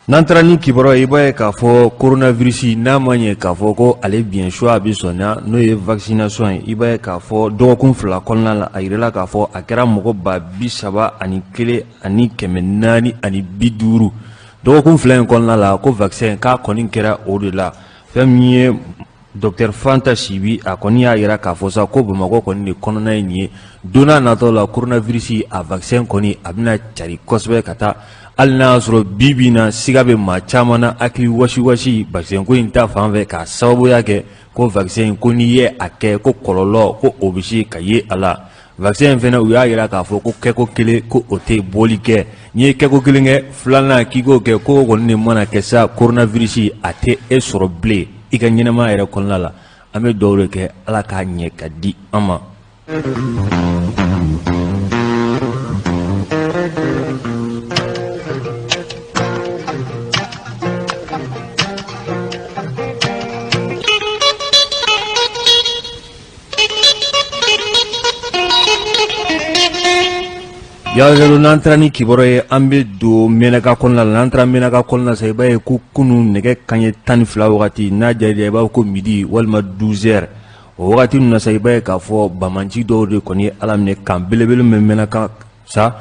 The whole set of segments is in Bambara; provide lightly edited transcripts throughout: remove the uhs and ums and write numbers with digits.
Nantrani kiboro iba ka fo coronavirus na manye ka fo ko ale bien choix bi sonna no ye vaccination iba ka fo dokun fila konna la ayirela ka fo akera mogo ba bisaba ani kele ani kemenani ani biduru dokun fila konna la ko vaccin ka koni kera o de la famiye Dr Fanta Sibi a koni ya yira ka fo sa ko Bamako koni ni kɔnɔna ni dona nato la coronavirus a vaccin koni abina cari kosɛbɛ kata alna sɔrɔ bibi na siga be ma caman na akili wasi vaccin ko in ta fanfɛ ka sababuya kɛ ko vaccin ko ni ye a kɛ ko kɔlɔlɔ ko o bɛ se ka ye a la vaccin fɛnɛ u y'a yira k'a fɔ ko kɛko kelen ko o tɛ bɔli kɛ n'i ye kɛko kelen kɛ filanan k'i k'o kɛ ko kɔni de mana kɛ sa coronavirus a tɛ e sɔrɔ bilen i ka ɲɛnɛma yɛrɛ kɔnɔna la an bɛ dugawu de kɛ ala k'a ɲɛ ka di an ma. Yajalo nantrani kiboro ye ambe do menaka konna nantra menaka konna sa iba ye ku kunu nege kanye tan fila wakati na jari iba ko midi walma 12h o wakati nuna sa iba ye ka fo bamanci do de koni alamne kan belebele menaka sa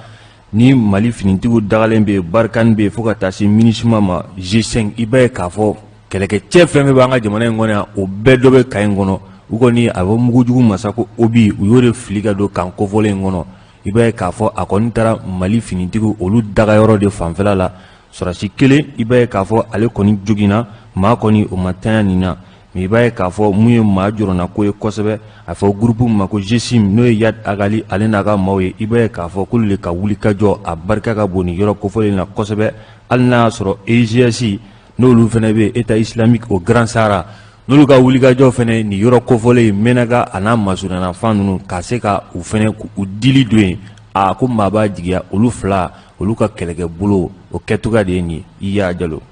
ni Mali finintigu dagalen be barkan be fo ka tasi minishima ma G5 iba ye ka fo keleke chef femme banga jamana ngona o bedo be kay ngono ugoni abo mugujugu masako obi uyore filiga do kan ko vole ngono iba ka fo a kɔni tara Mali finitigiw olu daga yɔrɔ de fanfɛla la sɔrɔsi kelen iba ka fo ale kɔni jogina maa kɔni o ma tanya nin na mais iba ka fo mun ye maa jɔrɔna ko ye kosɛbɛ a fɔ groupe ma ko G5 n'o ye Yad Agali ale n'a ka maaw ye iba ka fo k'olu le ka wuli ka jɔ a barika ka bon ni yɔrɔ kofɔlen na kosɛbɛ hali n'a sɔrɔ EGS n'olu fɛnɛ bɛ État islamique au Grand Sahara n'olu ka wulikajɔ fɛnɛ ni yɔrɔ kofɔlen Menaga a n'a masurana fan ninnu ka se ka u fɛnɛ u dili don yen a ko maa b'a jigiya olu fila olu ka kɛlɛkɛ bolo o kɛtogoya de ye nin ye Iya Jalo.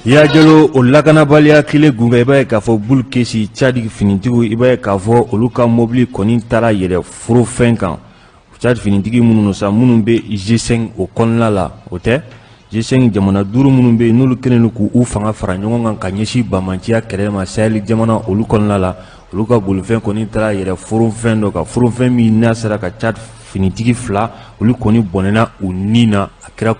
Yajalo o lakanabaliya kile gunga iba ye k'a fɔ bulu kesi Tchad finitigiw iba ye k'a fɔ olu ka mobili kɔni taara yɛlɛ foro fɛn kan Tchad finitigi minnu sa minnu bɛ G5 o kɔnɔna la o tɛ G5 jamana duuru minnu bɛ n'olu kɛlen don k'u fanga fara ɲɔgɔn kan ka ɲɛsin bamanciya kɛlɛ ma Sahel jamana olu kɔnɔna la olu ka bolifɛn kɔni taara yɛlɛ foro fɛn dɔ kan foro fɛn min n'a sera ka Tchad finitigi fila olu kɔni bɔnɛna u ni na a kɛra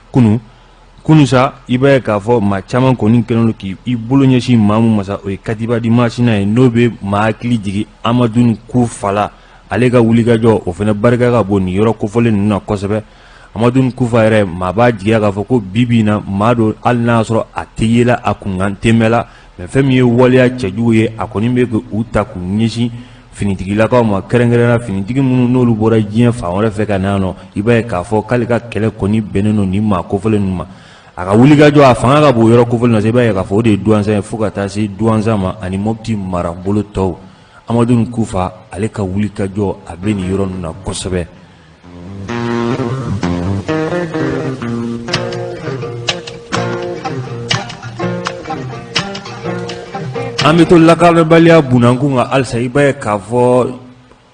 kunusa iba ye k'a fɔ maa caman kɔni kɛlen don k'i bolo ɲɛsin maa mun masa o ye Katiba di Masina ye n'o bɛ maa hakili jigin Amadou Kufala ale ka wulikajɔ o fana barika ka bon nin yɔrɔ kofɔlen ninnu na kosɛbɛ Amadou Kufa yɛrɛ maa b'a jigiya k'a fɔ ko bibi na maa dɔ hali n'a sɔrɔ a tɛ yela a kunkan tɛmɛ la mais fɛn min ye waleya cɛjugu ye a kɔni bɛ k'u ta k'u ɲɛsin finitigilakaw ma kɛrɛnkɛrɛnna finitigi minnu n'olu bɔra diɲɛ fan wɛrɛ fɛ ka na yan nɔ i b'a ye k'a fɔ k'ale ka kɛlɛ kɔni bɛnnen don nin maa kofɔlen ninnu ma a ka wulikajɔ a fanga ka bon yɔrɔ kofɔlen na se i b'a ye k'a fɔ o de ye douanza ye fo ka taa se douanza ma ani Mopti marabolo tɔw Amadou Kufa ale ka wulikajɔ a bɛ nin yɔrɔ ninnu na kosɛbɛ. An bɛ to lakanabaliya bunankun kan halisa i b'a ye k'a fɔ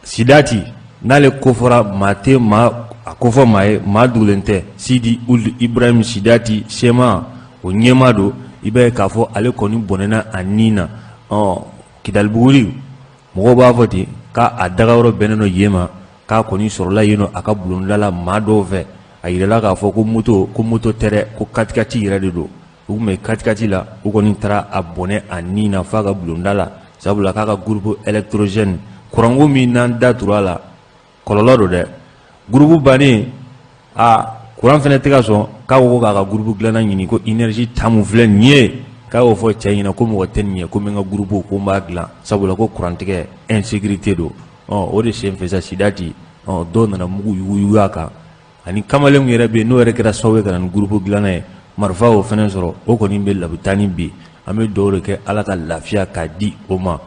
Sidati n'ale kofɔra maa tɛ maa a kofɔ maa ye maa dogolen tɛ Sidi Ould Ibrahim Sidati Sema o ɲɛmaa don i b'a ye k'a fɔ ale kɔni bɔnɛna a ni na Kidalibuguri mɔgɔw b'a fɔ ten k'a daga yɔrɔ bɛnnen dɔ yen ma k'a kɔni sɔrɔla yen nɔ a ka bulonda la maa dɔw fɛ a yirala k'a fɔ ko moto tɛ dɛ ko katikati yɛrɛ de don u tun bɛ katikati la u kɔni taara a bɔnɛ a ni na f'a ka bulonda la sabula k'a ka groupe électrogène kuranko min n'an da tur'a la kɔlɔlɔ don dɛ groupe bannen kuran fɛnɛ tɛ ka sɔn k'a ko k'a ka groupe dilanna ɲini ko énergie tamu filɛ nin ye k'a y'o fɔ cɛ ɲɛna ko mɔgɔ tɛ nin ye ko n bɛ n ka groupe ko n b'a dilan sabula ko kurantigɛ insécurité don o de sen fɛ sa Sidati dɔw nana mugu yuguyugu a kan ani kamalenw yɛrɛ bɛ yen n'o yɛrɛ kɛra sababu ye ka na ni groupe dilanna ye marifa o fɛnɛ sɔrɔ o kɔni bɛ labutani bi an bɛ dugawu de kɛ ala ka lafiya k'a di o ma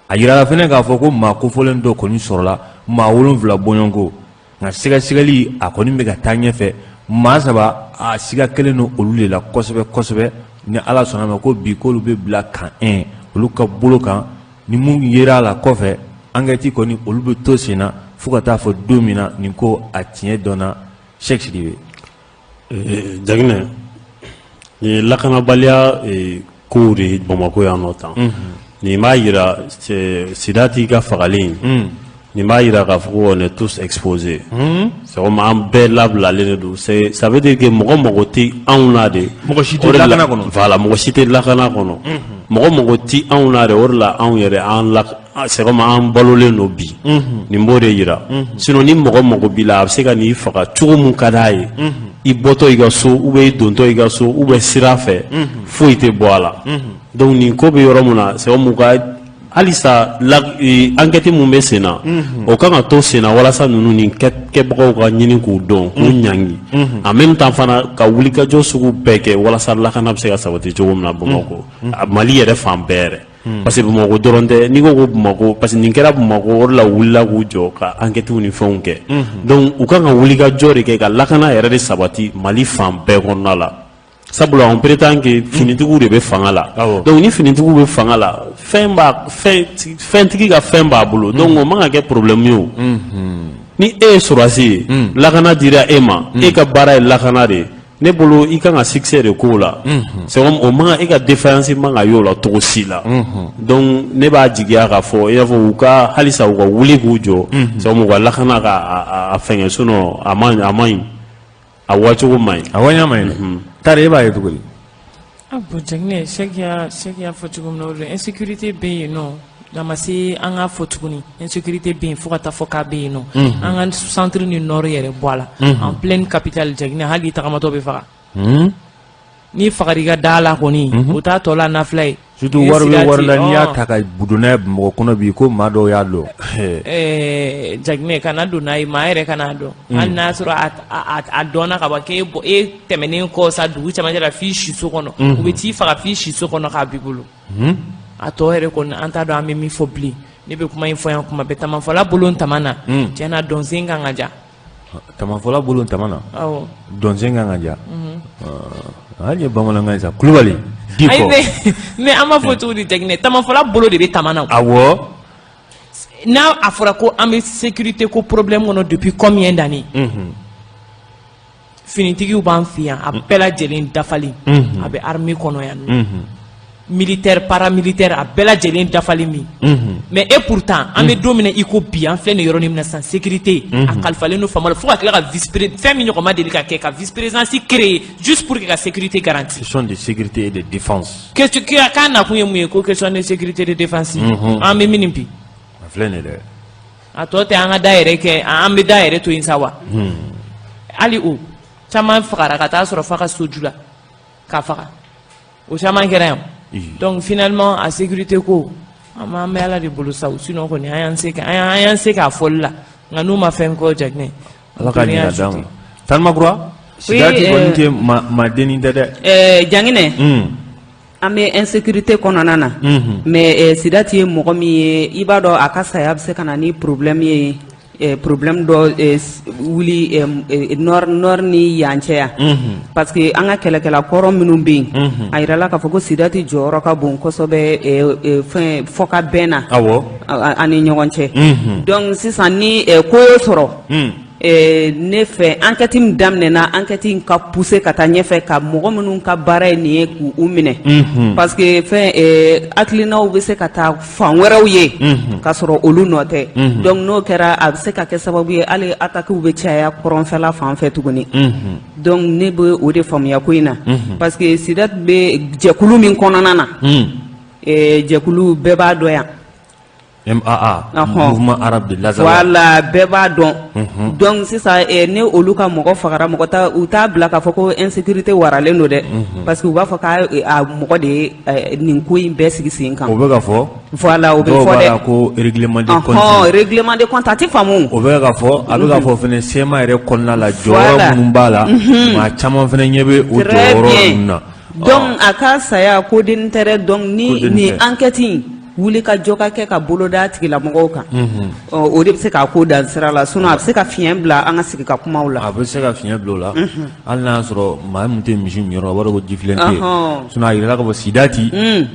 a yirala fɛnɛ k'a fɔ ko maa kofɔlen dɔ kɔni sɔrɔla maa 7 bɔɲɔgɔnko nka sɛgɛsɛgɛli a kɔni bɛ ka taa ɲɛfɛ maa saba a siga kelen no olu de la kosɛbɛ kosɛbɛ ni ala sɔnna ma ko bi k'olu bɛ bila kan 1 olu ka bolo kan ni mun yera la kɔfɛ enquête kɔni olu bɛ to sen na fo ka taa fɔ don min na nin ko a tiɲɛ dɔnna Cheikh Sidibe. Jaginɛ ni lakanabaliya kow de Bamako yan nɔ tan nin b'a yira Sidati ka fagalen nin b'a yira k'a fɔ ko on est tous exposés c'est comme an bɛɛ labilalen de don ça veut dire que mɔgɔ mago tɛ anw na de mɔgɔ si tɛ lakana kɔnɔ voilà mɔgɔ si tɛ lakana kɔnɔ mɔgɔ mago tɛ anw na de o de la anw yɛrɛ c'est comme an balolen don bi nin b'o de yira sinon ni mɔgɔ mago b'i la a bɛ se ka n'i faga cogo mun ka d'a ye i bɔtɔ i ka so ou bien i dontɔ i ka so ou bien sira fɛ foyi tɛ bɔ a la donc nin ko bɛ yɔrɔ mun na c'est comme u ka halisa enquête mun bɛ sen na o kan ka to sen na walasa ninnu ni kɛbagaw ka ɲini k'u dɔn k'u ɲangi en même temps fana ka wulikajɔ sugu bɛɛ kɛ walasa lakana bɛ se ka sabati cogo min na Bamakɔ Mali yɛrɛ fan bɛɛ yɛrɛ parce que Bamakɔ dɔrɔn tɛ n'i ko ko Bamakɔ parce que nin kɛra Bamakɔ o de la wulila k'u jɔ ka enquêtes ni fɛnw kɛ donc u kan ka wulikajɔ de kɛ ka lakana yɛrɛ de sabati Mali fan bɛɛ kɔnɔna la sabula on prétend que finitigiw de bɛ fanga la donc ni finitigiw bɛ fanga la fɛntigi ka fɛn b'a bolo donc o man ka kɛ problème ye o ni e ye sɔrɔdasi ye lakana dira e ma e ka baara ye lakana de ye ne bolo i kan ka succès de k'o la c'est comme o man e ka défaillance man ka y'o la cogo si la donc ne b'a jigiya k'a fɔ i n'a fɔ u ka halisa u ka wuli k'u jɔ c'est comme u ka lakana ka fɛngɛ sinon a man ɲi a wacogo man ɲi a waɲa man ɲi tari e b'a ye cogo di bon Jaginɛ Cheikh y'a fɔ cogo min na o de insécurité bɛ yen nɔ a ma se an k'a fɔ tuguni insécurité bɛ yen fo ka taa fɔ k'a bɛ yen nɔ an ka centre ni nord yɛrɛ bɔ a la en pleine capitale Jaginɛ hali tagamatɔ bɛ faga ni fagari ka da la kɔni o t'a tɔ la nafila ye surtout wari bɛ wari la n'i y'a ta ka budon n'a ye Bamakɔ kɔnɔ bi ko maa dɔw y'a dɔn Jaginɛ kana don n'a ye maa yɛrɛ kana dɔn hali n'a sɔrɔ a dɔnna ka ban k'e tɛmɛnen kɔ sa dugu cɛmancɛ la f'i si so kɔnɔ u bɛ t'i faga f'i si so kɔnɔ k'a b'i bolo a tɔ yɛrɛ kɔni an t'a dɔn an bɛ min fɔ bilen ne bɛ kuma in fɔ yan kuma bɛɛ tamafɔla bolo tama na tiɲɛna dɔnsen kan ka ja tamafɔla bolo tama na dɔnsen kan ka ja hali ye bamanankan sa Kulubali di fɔ mais an b'a fɔ cogo di Jaginɛ tamafɔla bolo de bɛ tama na awɔ n'a a fɔra ko an bɛ sécurité ko problème kɔnɔ depuis combien d'années finitigiw b'an fɛ yan a bɛɛ lajɛlen dafali a bɛ armée kɔnɔ yan nɔ militaire paramilitaire a bɛɛ lajɛlen dafali min mais et pourtant an bɛ don min na i ko bi an filɛ nin yɔrɔ min na sisan sécurité a kalifalen don faama la fo ka tila ka fɛn min ɲɔgɔn ma deli ka kɛ ka vice présidence créer juste pour que ka sécurité garantie question de sécurité et de défense k'a nakun ye mun ye ko question de sécurité et de défense an bɛ min bi a filɛ nin dɛ a tɔ tɛ an ka da yɛrɛ kɛ an bɛ da yɛrɛ to yen sa wa hali o caman fagara ka taa sɔrɔ f'a ka soju la k'a faga o caman kɛra yan donc finalement a sécurité ko an bɛ Ala de bolo sa sinon kɔni an y'an se k'a fɔli la nka n'u ma fɛn kɔ Jaginɛ Ala ka ɲina d'an ma Tanmakura Sidati kɔni tɛ maadenni tɛ dɛ Jaginɛ an bɛ insécurité kɔnɔna na mais Sidati ye mɔgɔ min ye i b'a dɔn a ka saya bɛ se ka na ni problème ye problème dɔ wuli nord ni yan cɛ yan parce que an ka kɛlɛkɛla kɔrɔ minnu bɛ yen a yirala k'a fɔ ko Sidati jɔyɔrɔ ka bon kosɛbɛ fɛn fɔ ka bɛn na ani ɲɔgɔn cɛ donc sisan ni ko y'o sɔrɔ ne fɛ enquête min daminɛna enquête in ka pousser ka taa ɲɛfɛ ka mɔgɔ minnu ka baara ye nin ye k'u minɛ parce que fɛn hakilinaw bɛ se ka taa fan wɛrɛw ye ka sɔrɔ olu nɔ tɛ donc n'o kɛra a bɛ se ka kɛ sababu ye hali attaques bɛ caya kɔrɔnfɛla fan fɛ tuguni donc ne bɛ o de faamuya ko in na parce que Sidati bɛ jɛkulu min kɔnɔna na jɛkulu bɛɛ b'a dɔn yan MAA mouvement arabe de Lazawa voilà bɛɛ b'a dɔn donc sisan ne olu ka mɔgɔ fagara u t'a bila k'a fɔ ko insécurité waralen don dɛ parce que u b'a fɔ k'a mɔgɔ de ye nin ko in bɛɛ sigi sen kan o bɛ ka fɔ voilà o bɛ fɔ dɛ ko règlement de compte règlement de compte a tɛ faamu o bɛ ka fɔ a bɛ ka fɔ fɛnɛ sema yɛrɛ kɔnɔna la jɔyɔrɔ minnu b'a la maa caman fɛnɛ ɲɛ bɛ o jɔyɔrɔ ninnu na donc a ka saya ko den tɛ dɛ donc ni enquête in wuli ka jɔ ka kɛ ka boloda tigilamɔgɔw kan o de bɛ se k'a ko dan sira la sinon a bɛ se ka fiɲɛ bila an ka sigi ka kumaw la a bɛ se ka fiɲɛ bila o la hali n'a y'a sɔrɔ maa min tɛ misi min yɔrɔ o b'a dɔn ko jifilen tɛ yen sinon a yirala ka fɔ sidati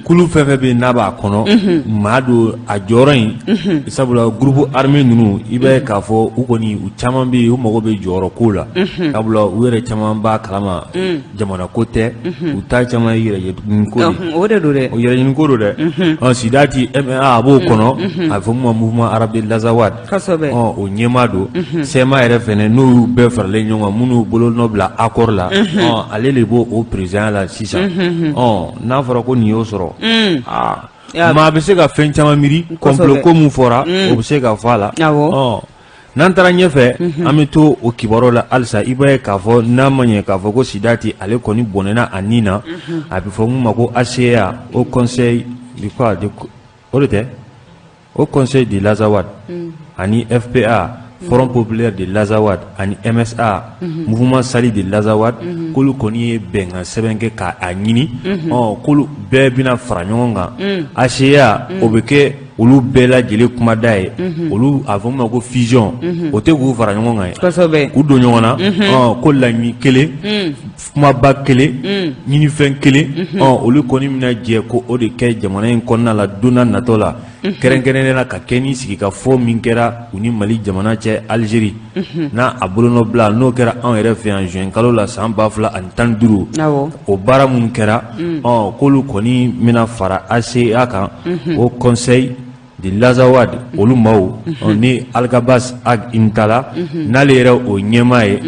kulu fɛn fɛn bɛ yen n'a b'a kɔnɔ maa don a jɔyɔrɔ in sabula groupe armé ninnu i b'a ye k'a fɔ u kɔni u caman bɛ yen u mago bɛ jɔyɔrɔ ko la sabula u yɛrɛ caman b'a kalama jamana ko tɛ u ta caman ye yɛrɛɲini ko de o de don dɛ o yɛrɛɲini ko don dɛ sidati MA a b'o kɔnɔ a bɛ fɔ mun ma mouvement arabe de l'Azawad kosɛbɛ o ɲɛmaa don sɛma yɛrɛ fɛnɛ n'u y'u bɛɛ faralen ɲɔgɔn kan minnu bolo nɔ bila accord la ale de b'o o président la sisan n'a fɔra ko nin y'o sɔrɔ maa bɛ se ka fɛn caman miiri complot ko mun fɔra o bɛ se ka fɔ a la n'an taara ɲɛfɛ an bɛ to o kibaruyaw la halisa i b'a ye k'a fɔ n'a ma ɲɛ k'a fɔ ko sidati ale kɔni bɔnɛna a nin na a bɛ fɔ mun ma ko ACA au conseil du quoi o de tɛ au conseil de l'Azawad ani FPA Front populaire de l'Azawad ani MSA mouvement sali de l'Azawad k'olu kɔni ye bɛnkan sɛbɛn kɛ k'a ɲini k'olu bɛɛ bɛna fara ɲɔgɔn kan ACA o bɛ kɛ olu bɛɛ lajɛlen kumada ye olu a fɔ ma ko fusion o tɛ k'u fara ɲɔgɔn kan ye kosɛbɛ k'u don ɲɔgɔn na ko laɲini kelen kumaba kelen ɲinifɛn kelen olu kɔni bɛna jɛ ko o de kɛ jamana in kɔnɔna la don n'a natɔ la kɛrɛnkɛrɛnnen la ka kɛ ni sigikafɔ min kɛra u ni Mali jamana cɛ Algérie n'a a bolonɔ bila n'o kɛra anw yɛrɛ fɛ yan juin kalo la san 2015 o baara minnu kɛra k'olu kɔni bɛna fara ACA kan o conseil de l'Azawad olu maaw ni Algabas Ag Intala n'ale yɛrɛ o ɲɛmaa ye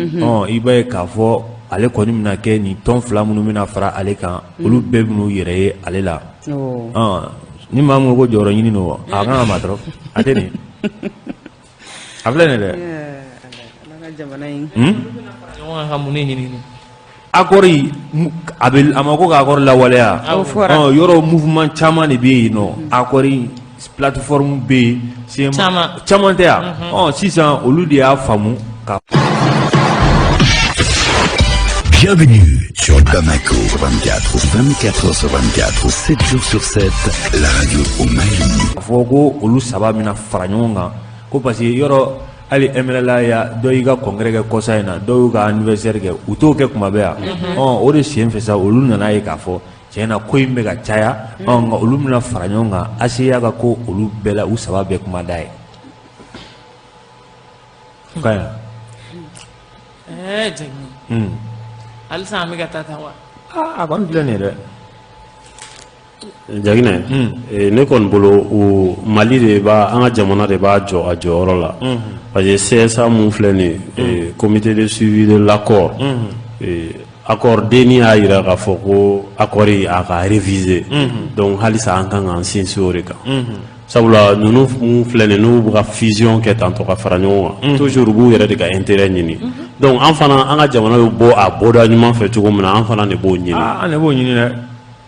i b'a ye k'a fɔ ale kɔni bɛna kɛ nin tɔn fila minnu bɛna fara ale kan olu bɛɛ bɛn'u yɛrɛ ye ale la ni maa mun ko jɔyɔrɔ ɲini don a kan ka ma dɔrɔn a tɛ nin a filɛ nin dɛ accord a ma ko ka accord lawaleya yɔrɔ mouvement caman de bɛ yen nɔ accord plateforme bɛ yen caman tɛ yan sisan olu de y'a faamu ka Bienvenue sur Bamako 24 sur 24, 7 jours sur 7, la radio au Mali. Fɔ ko olu saba bɛna fara ɲɔgɔn kan ko parce que yɔrɔ hali MLA ya dɔw y'i ka congrès kɛ kɔsa in na dɔw y'u ka anniversaire kɛ u t'o kɛ kuma bɛɛ yan o de sen fɛ sa olu nana ye k'a fɔ tiɲɛ na ko in bɛ ka caya nka olu bɛna fara ɲɔgɔn kan ACA ka ko olu bɛɛ la u saba bɛɛ kuma da ye ka yan halisa an bɛ ka taa wa a kɔni filɛ nin ye dɛ Jaginɛ ne kɔni bolo o Mali de b'a an ka jamana de b'a jɔ a jɔyɔrɔ la parce que CSA mun filɛ nin ye comité de suivi de l'accord accord denni y'a jira k'a fɔ ko accord a ka réviser donc halisa an kan k'an sinsin o de kan sabula ninnu mun filɛ nin n'u bɛ ka fusion kɛ tantɔ ka fara ɲɔgɔn kan toujours u b'u yɛrɛ de ka intérêt ɲini donc an fana an ka jamana bɛ bɔ a bɔda ɲuman fɛ cogo min na an fana de b'o ɲini an de b'o ɲini dɛ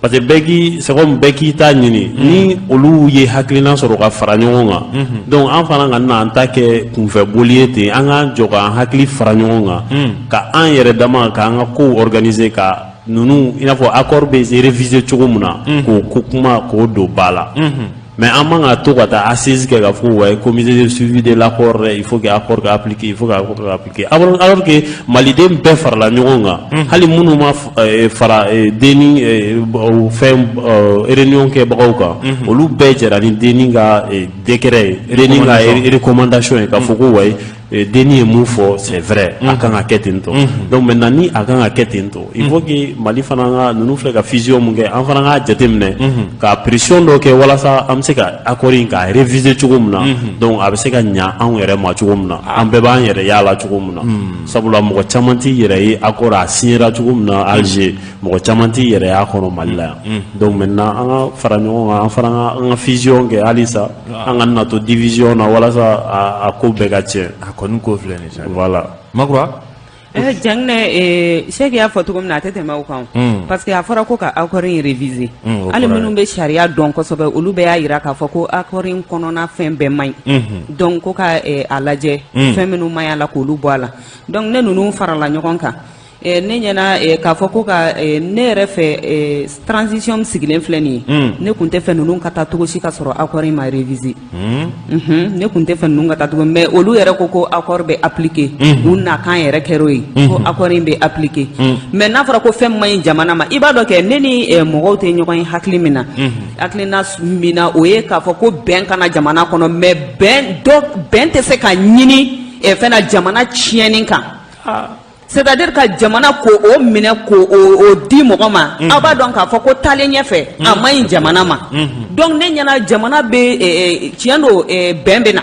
parce que bɛɛ k'i ta ɲini ni olu ye hakilina sɔrɔ ka fara ɲɔgɔn kan donc an fana ka na an ta kɛ kunfɛ boli ye ten an k'an jɔ k'an hakili fara ɲɔgɔn kan ka an yɛrɛ dama k'an ka kow organiser ka ninnu i n'a fɔ accord bɛ réviser cogo min na k'o ko kuma k'o don ba la mais an man ka to ka taa assise kɛ ka fɔ ouais comité de suivi de l'accord il faut que accord ka appliquer il faut que accord ka appliquer alors que maliden bɛɛ farala ɲɔgɔn kan hali minnu ma fara denni fɛn réunion kɛbagaw kan olu bɛɛ jɛra ni denni ka décret ye denni ka recommandation ye ka fɔ ko ouais denni ye mun fɔ c'est vrai a kan ka kɛ ten tɔ donc maintenant ni a kan ka kɛ ten tɔ il faut que Mali fana ka ninnu filɛ ka fusion mun kɛ an fana k'a jateminɛ ka pression dɔ kɛ walasa an bɛ se ka accord in ka réviser cogo min na donc a bɛ se ka ɲa anw yɛrɛ ma cogo min na an bɛɛ b'an yɛrɛ yala cogo min na sabula mɔgɔ caman t'i yɛrɛ ye accord a signera cogo min na Alger mɔgɔ caman t'i yɛrɛ y'a kɔnɔ Mali la yan donc maintenant an ka fara ɲɔgɔn kan an fana an ka fusion kɛ halisa an ka na to division na walasa a ko bɛɛ ka tiɲɛ kɔni ko filɛ nin sa voilà Makura Janginɛ Sɛki y'a fɔ cogo min na a tɛ tɛmɛ o kan parce que a fɔra ko ka accord in réviser hali minnu bɛ sariya dɔn kosɛbɛ olu bɛɛ y'a jira k'a fɔ ko accord in kɔnɔna fɛn bɛɛ man ɲi donc ko ka a lajɛ fɛn minnu man ɲi a la k'olu bɔ a la donc ne ninnu farala ɲɔgɔn kan ne ɲɛna k'a fɔ ko ka ne yɛrɛ fɛ transition sigilen filɛ nin ye ne kun tɛ fɛ ninnu ka taa cogo si ka sɔrɔ accord in ma réviser ne kun tɛ fɛ ninnu ka taa cogo mais olu yɛrɛ ko accord bɛ appliquer u nakan yɛrɛ kɛr'o ye ko accord in bɛ appliquer mais n'a fɔra ko fɛn man ɲi jamana ma i b'a dɔn kɛ ne ni mɔgɔw tɛ ɲɔgɔn ye hakili min na hakilina min na o ye k'a fɔ ko bɛn kana jamana kɔnɔ mais bɛn tɛ se ka ɲini fɛn jamana tiɲɛni kan c'est-à-dire ka jamana ko o minɛ ko o di mɔgɔ ma a b'a dɔn k'a fɔ ko taalen ɲɛfɛ a ma ɲi jamana ma donc ne ɲɛna jamana bɛ tiɲɛ don bɛn bɛ na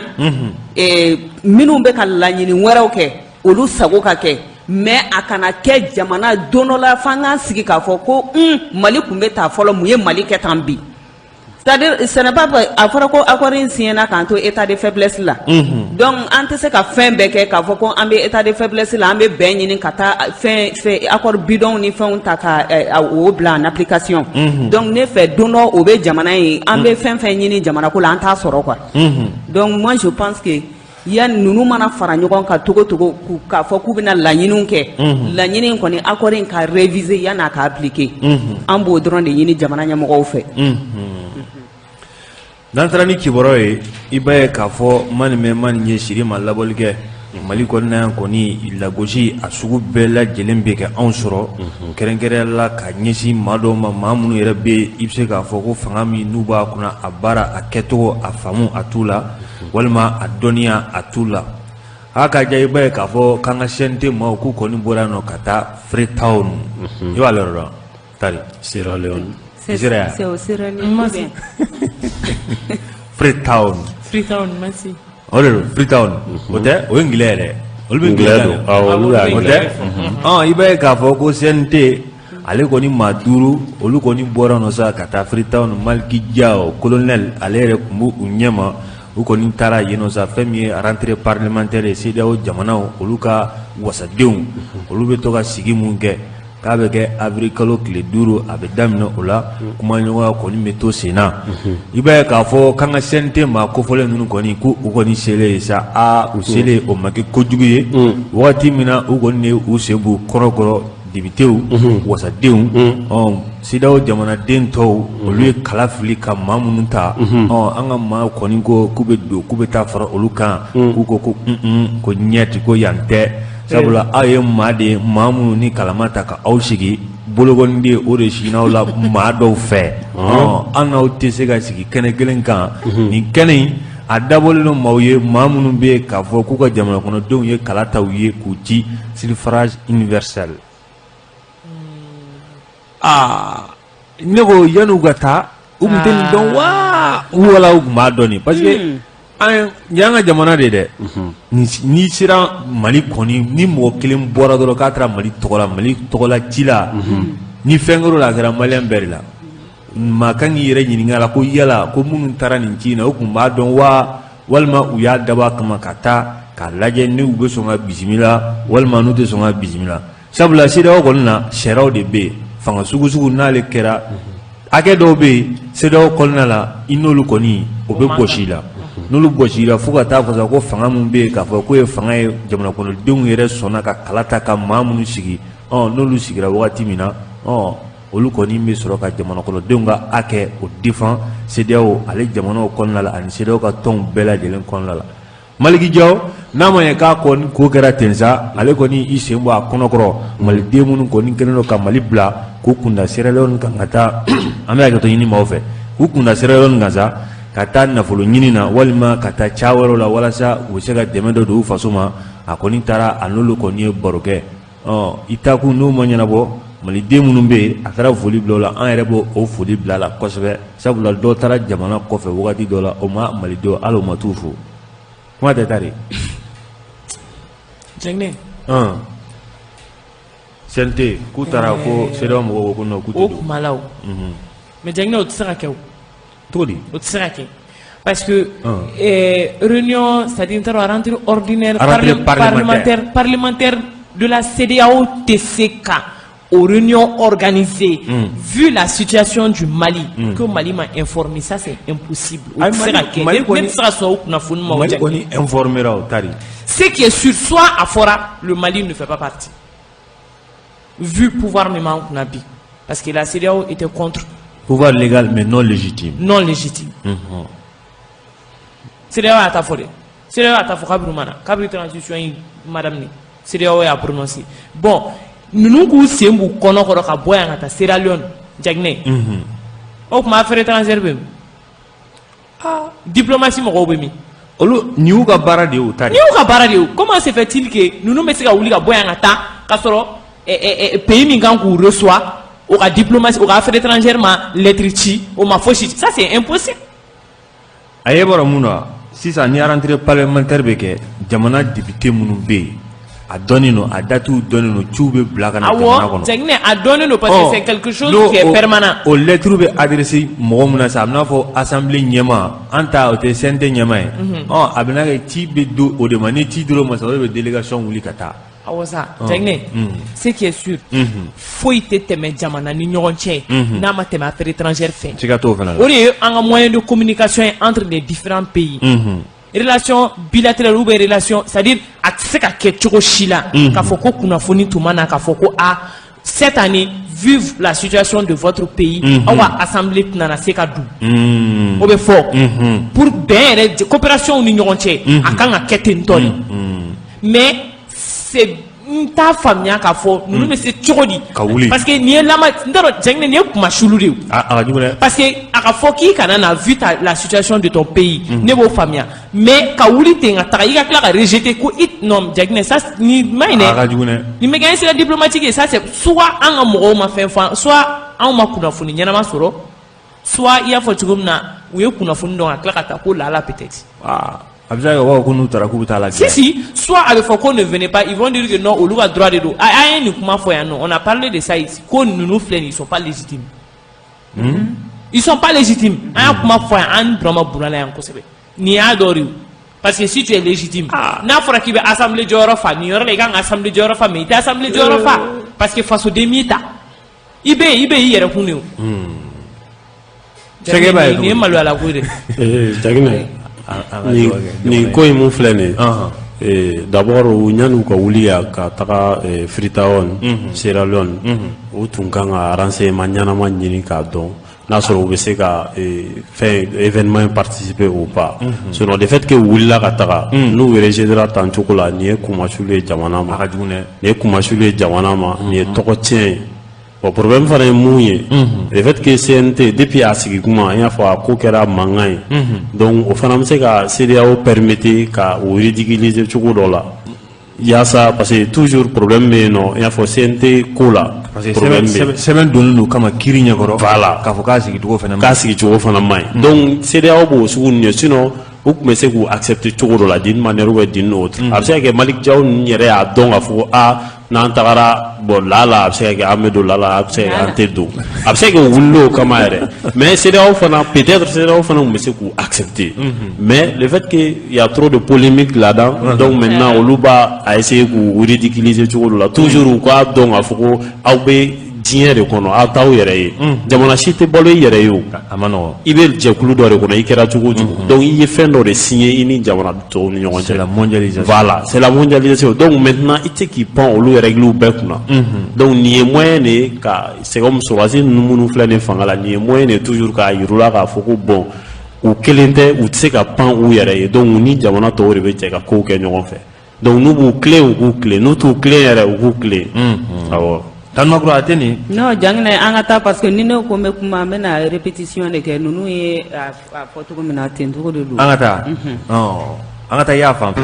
minnu bɛ ka laɲini wɛrɛw kɛ olu sago ka kɛ mais a kana kɛ jamana don dɔ la f'an k'an sigi k'a fɔ ko Mali kun bɛ taa fɔlɔ mun ye Mali kɛ tan bi c'est-à-dire ce n'est pas a fɔra ko accord in signena k'an to état de faiblesse la donc an tɛ se ka fɛn bɛɛ kɛ k'a fɔ ko an bɛ état de faiblesse la an bɛ bɛn ɲini ka taa fɛn accord bidon ni fɛnw ta ka o bila en application donc ne fɛ don dɔ o bɛ jamana ye an bɛ fɛn fɛn ɲini jamana ko la an t'a sɔrɔ quoi donc moi je pense que yani ninnu mana fara ɲɔgɔn kan togo togo k'a fɔ k'u bɛna laɲiniw kɛ laɲini in kɔni accord in ka réviser yani a ka appliquer an b'o dɔrɔn de ɲini jamana ɲɛmɔgɔw fɛ n'an taara ni kibaruya ye i b'a ye k'a fɔ mani bɛ mani ye siri ma labɔli kɛ Mali kɔnɔna yan kɔni lagosi a sugu bɛɛ lajɛlen bɛ kɛ anw sɔrɔ kɛrɛnkɛrɛnya la ka ɲɛsin maa dɔw ma maa minnu yɛrɛ bɛ i bɛ se k'a fɔ ko fanga min n'u b'a kunna a baara a kɛcogo a faamu a t'u la walima a dɔnniya a t'u la a ka ja i b'a ye k'a fɔ k'an ka CNT maaw k'u kɔni bɔra yan nɔ ka taa Freetown i b'a yɔrɔ dɔn Tari Sierra Leone c'est au Sierra Leone Freetown merci o de don Freetown o tɛ o ye ngilɛ yɛrɛ olu bɛ ngilɛ don o tɛ i b'a ye k'a fɔ ko CNT ale kɔni maa 5 olu kɔni bɔra nɔ sa ka taa Freetown Maliki Diao colonel ale yɛrɛ tun b'u ɲɛma u kɔni taara yen nɔ sa fɛn min ye rentrée parlementaire ye CEDEAO jamanaw olu ka wasadenw olu bɛ to ka sigi mun kɛ k'a bɛ kɛ avril kalo tile 5 a bɛ daminɛ o la kumaɲɔgɔnya kɔni bɛ to sen na i b'a ye k'a fɔ k'an ka CNT maa kofɔlen ninnu kɔni ko u kɔni selen sa u selen o ma kɛ kojugu ye wagati min na u kɔni ye u sen b'u kɔrɔkɔrɔ dibitew wasadenw CEDEAO jamanaden tɔw olu ye kala fili ka maa minnu ta an ka maa kɔni ko k'u bɛ don k'u bɛ taa fara olu kan k'u ko ko ɲɛti ko yan tɛ sabula aw ye maa de ye maa minnu ni kalama ta ka aw sigi bolokɔniden o de siginnaw la maa dɔw fɛ an n'aw tɛ se ka sigi kɛnɛ kelen kan nin kɛnɛ in a dabɔlen don maaw ye maa minnu bɛ yen k'a fɔ k'u ka jamana kɔnɔdenw ye kala ta u ye k'u ci suffrage universel ne ko yan'u ka taa u tun tɛ nin dɔn wa wala u tun b'a dɔn nin parce que y'an ka jamana de dɛ n'i sera Mali kɔni ni mɔgɔ kelen bɔra dɔrɔn k'a taara Mali tɔgɔla ci la ni fɛn kɛr'o la a kɛra maliyɛn bɛɛ de la maa kan k'i yɛrɛ ɲininka la ko yala ko minnu taara nin ci in na u tun b'a dɔn wa walima u y'a dabɔ a kama ka taa k'a lajɛ ni u bɛ sɔn ka bisimila walima n'u tɛ sɔn ka bisimila sabula CEDEAO kɔni na sariyaw de bɛ yen fanga sugu sugu n'ale kɛra hakɛ dɔw bɛ yen CEDEAO kɔnɔna la i n'olu kɔni o bɛ gosi la n'olu gosira fo ka taa fɔ ko fanga min bɛ yen k'a fɔ k'o ye fanga ye jamana kɔnɔdenw yɛrɛ sɔnna ka kala ta ka maa minnu sigi n'olu sigira wagati min na olu kɔni bɛ sɔrɔ ka jamana kɔnɔdenw ka hakɛ o défend CEDEAO ale jamanaw kɔnɔna la ani CEDEAO ka tɔnw bɛɛ lajɛlen kɔnɔna la Maliki Diao n'a ma ɲɛ k'a kɔni ko kɛra ten sa ale kɔni i sen bɔ a kɔnɔkɔrɔ maliden minnu kɔni kɛlen don ka Mali bila k'u kunda Sierra Leone kan ka taa an bɛ hakɛto ɲini maaw fɛ k'u kunda Sierra Leone kan sa ka taa nafolo ɲini na walima ka taa ca wɛrɛw la walasa u bɛ se ka dɛmɛ dɔ don u faso ma a kɔni taara a n'olu kɔni ye baro kɛ i taakun n'o ma ɲɛnabɔ maliden minnu bɛ yen a taara foli bila o la an yɛrɛ b'o o foli bila a la kosɛbɛ sabula dɔw taara jamana kɔfɛ wagati dɔ la o ma malidenw hali o ma t'u fo kuma tɛ Tari Jɛngɛnɛ CNT k'u taara ko CEDEAO mɔgɔw ko ko non k'u tɛ don o kuma la o mais Jɛngɛnɛ o tɛ se ka kɛ o cogo di o tɛ se ka kɛ parce que réunion c'est-à-dire n t'a dɔn rentrée ordinaire parlementaire de la CEDEAO tɛ se ka aux réunions organisées, vu la situation du Mali, que Mali m'a informé, ça c'est impossible. Ce qui est sûr, soit à Fora, le Mali ne fait pas partie. vu pouvoir min b'an kunna bi parce que la CEDEAO était contre pouvoir légal mais non légitime. non légitime. CEDEAO y'a ta fɔ dɛ CEDEAO y'a ta fɔ kabiri mana kabiri transition in madame ni CEDEAO y'a prononcé bon ninnu k'u sen b'u kɔnɔ kɔrɔ ka bɔ yan ka taa Sierra Leone Jaginɛ o tuma affaire étrangère bɛ min diplomatie mɔgɔw bɛ min olu ni y'u ka baara de y'u ta de. ni y'u ka baara de ye comment se fait-il que ninnu bɛ se ka wuli ka bɔ yan ka taa k'a sɔrɔ pays min kan k'u reçoit o ka diplomatie o ka affaire étrangère ma lettre ci o ma fosi ça c'est impossible. a ye bɔra mun na sisan ni rentrée parlementaire bɛ kɛ jamana député minnu bɛ yen a dɔnnen don a datuw dɔnnen don ciw bɛ bila ka na jamana kɔnɔ. Jaginɛ a dɔnnen don parce que c'est quelque chose qui est permanent. o lettre bɛ adressé mɔgɔ min na sa a bɛ n'a fɔ assemblée ɲɛma an ta o tɛ CNT ɲɛma ye a bɛ n'a kɛ ci bɛ do o de ma ni ci dira o ma sa o de bɛ délégation wuli ka taa. awɔ sa Jaginɛ ce qui est sûr foyi tɛ tɛmɛ jamana ni ɲɔgɔn cɛ n'a ma tɛmɛ affaire étrangère fɛ. siga t'o fana la. o de ye an ka moyen de communication ye entre les différents pays. relation bilatérale ou bien relation c'est-à-dire a tɛ se ka kɛ cogo si la k'a fɔ ko kunnafoni tun ma na k'a fɔ ko cette année vive la situation de votre pays aw ka assemblée tɛna na se ka don o bɛ fɔ pour bɛn yɛrɛ coopération ni ɲɔgɔn cɛ a kan ka kɛ ten tɔ de mais c'est n t'a faamuya k'a fɔ ninnu bɛ se cogo di parce que nin ye lama n t'a dɔn Jaginɛ nin ye kuma sulu de ye a ka jugu dɛ. parce que a ka fɔ k'i kana na vu la situation de ton pays ne b'o faamuya mais ka wuli ten ka taga i ka tila ka rejeter ko non Jaginɛ ça ni ma ɲi dɛ. a ka jugu dɛ. nin bɛ kɛ incident diplomatique ye ça c'est soit an ka mɔgɔw ma fɛn fɔ soit anw ma kunnafoni ɲɛnama sɔrɔ soit i y'a fɔ cogo min na u ye kunnafoni dɔn ka tila ka taa ko lala peut-être. a bɛ se ka kɛ ko n'u taara k'u bɛ taa la. si soit a bɛ fɔ ko ne venez pas ils vont dire que non olu ka droit de don a ye nin kuma fɔ yan non on a parlé de ça ici ko ninnu filɛ nin ils sont pas légitimes. ils sont pas légitimes an y'a kuma fɔ yan an Burama Burala yan kosɛbɛ nin y'a dɔ de ye parce que si tu es légitime n'a fɔra k'i bɛ assemblée jɔyɔrɔ fa nin yɔrɔ la i kan ka assemblée jɔyɔrɔ fa mais i tɛ assemblée jɔyɔrɔ fa parce que fasoden m'i ta i bɛ yen i yɛrɛ kun de o. sɛgɛ b'a ye nin ye maloyala ko de. Jaginɛ nin ko in mun filɛ nin ye d'abord yan'u ka wuli ka taga Freetown Sierra Leone u tun kan ka renseignement ɲɛnama ɲini k'a dɔn n'a sɔrɔ u bɛ se ka fɛn événement participer ou pas sinon le fait que u wulila ka taga n'u rejetera tan cogo la nin ye kumasulu ye jamana ma nin ye kumasulu ye jamana ma nin ye tɔgɔ tiɲɛ ye. Bon problème fana ye mun ye le fait que CNT depuis a sigi kuma an y'a fɔ a ko kɛra mankan ye donc o fana bɛ se ka CEDEAO permettre ka o ridiculiser cogo dɔ la yaasa parce que toujours problème bɛ yen nɔ an y'a fɔ CNT ko la problème bɛ yen sɛbɛn donnen don kama kiiri ɲɛkɔrɔ voilà k'a fɔ k'a sigicogo fana ma k'a sigicogo fana ma ɲi donc CEDEAO b'o sugu ninnu ye sinon u tun bɛ se k'u accepter cogo dɔ la d'une manière ou d'une autre a bɛ se ka kɛ Malick Diaw ninnu yɛrɛ y'a dɔn k'a fɔ ko n'an tagara bon lala a bɛ se ka kɛ an bɛ don lala a bɛ se ka kɛ an tɛ don a bɛ se ka kɛ wulila o kama yɛrɛ mais CEDEAO fana peut-être CEDEAO fana tun bɛ se k'u accepter mais le fait que il y a trop de polémique là-dedans donc maintenant olu b'a essayer k'u ridiculiser cogo dɔ la toujours u k'a dɔn k'a fɔ ko aw bɛ diɲɛ de kɔnɔ aw t'aw yɛrɛ ye jamana si tɛ balo i yɛrɛ ye o a ma nɔgɔn i bɛ jɛkulu dɔ de kɔnɔ i kɛra cogo o cogo donc i ye fɛn dɔ de signé i ni jamana tɔw ni ɲɔgɔn cɛ c'est la mondialisation voilà c'est la mondialisation donc maintenant i tɛ k'i pan olu règles bɛɛ kunna donc nin ye moyen de ka c'est comme sɔrɔdasi ninnu minnu filɛ nin fanga la nin ye moyen de toujours k'a yir'u la k'a fɔ ko bon u kelen tɛ u tɛ se ka pan u yɛrɛ ye donc u ni jamana tɔw de bɛ jɛ ka kow kɛ ɲɔgɔn fɛ donc n'u b'u tilen u k'u tilen n'u t'u tilen yɛrɛ u k'u tilen awɔ. Tanmakura a tɛ nin. non Jaginɛ an ka taa parce que ni ne ko n bɛ kuma n bɛ na répétition de kɛ ninnu ye a fɔ cogo min na ten cogo de don. an ka taa an ka taa i y'a fan fɛ.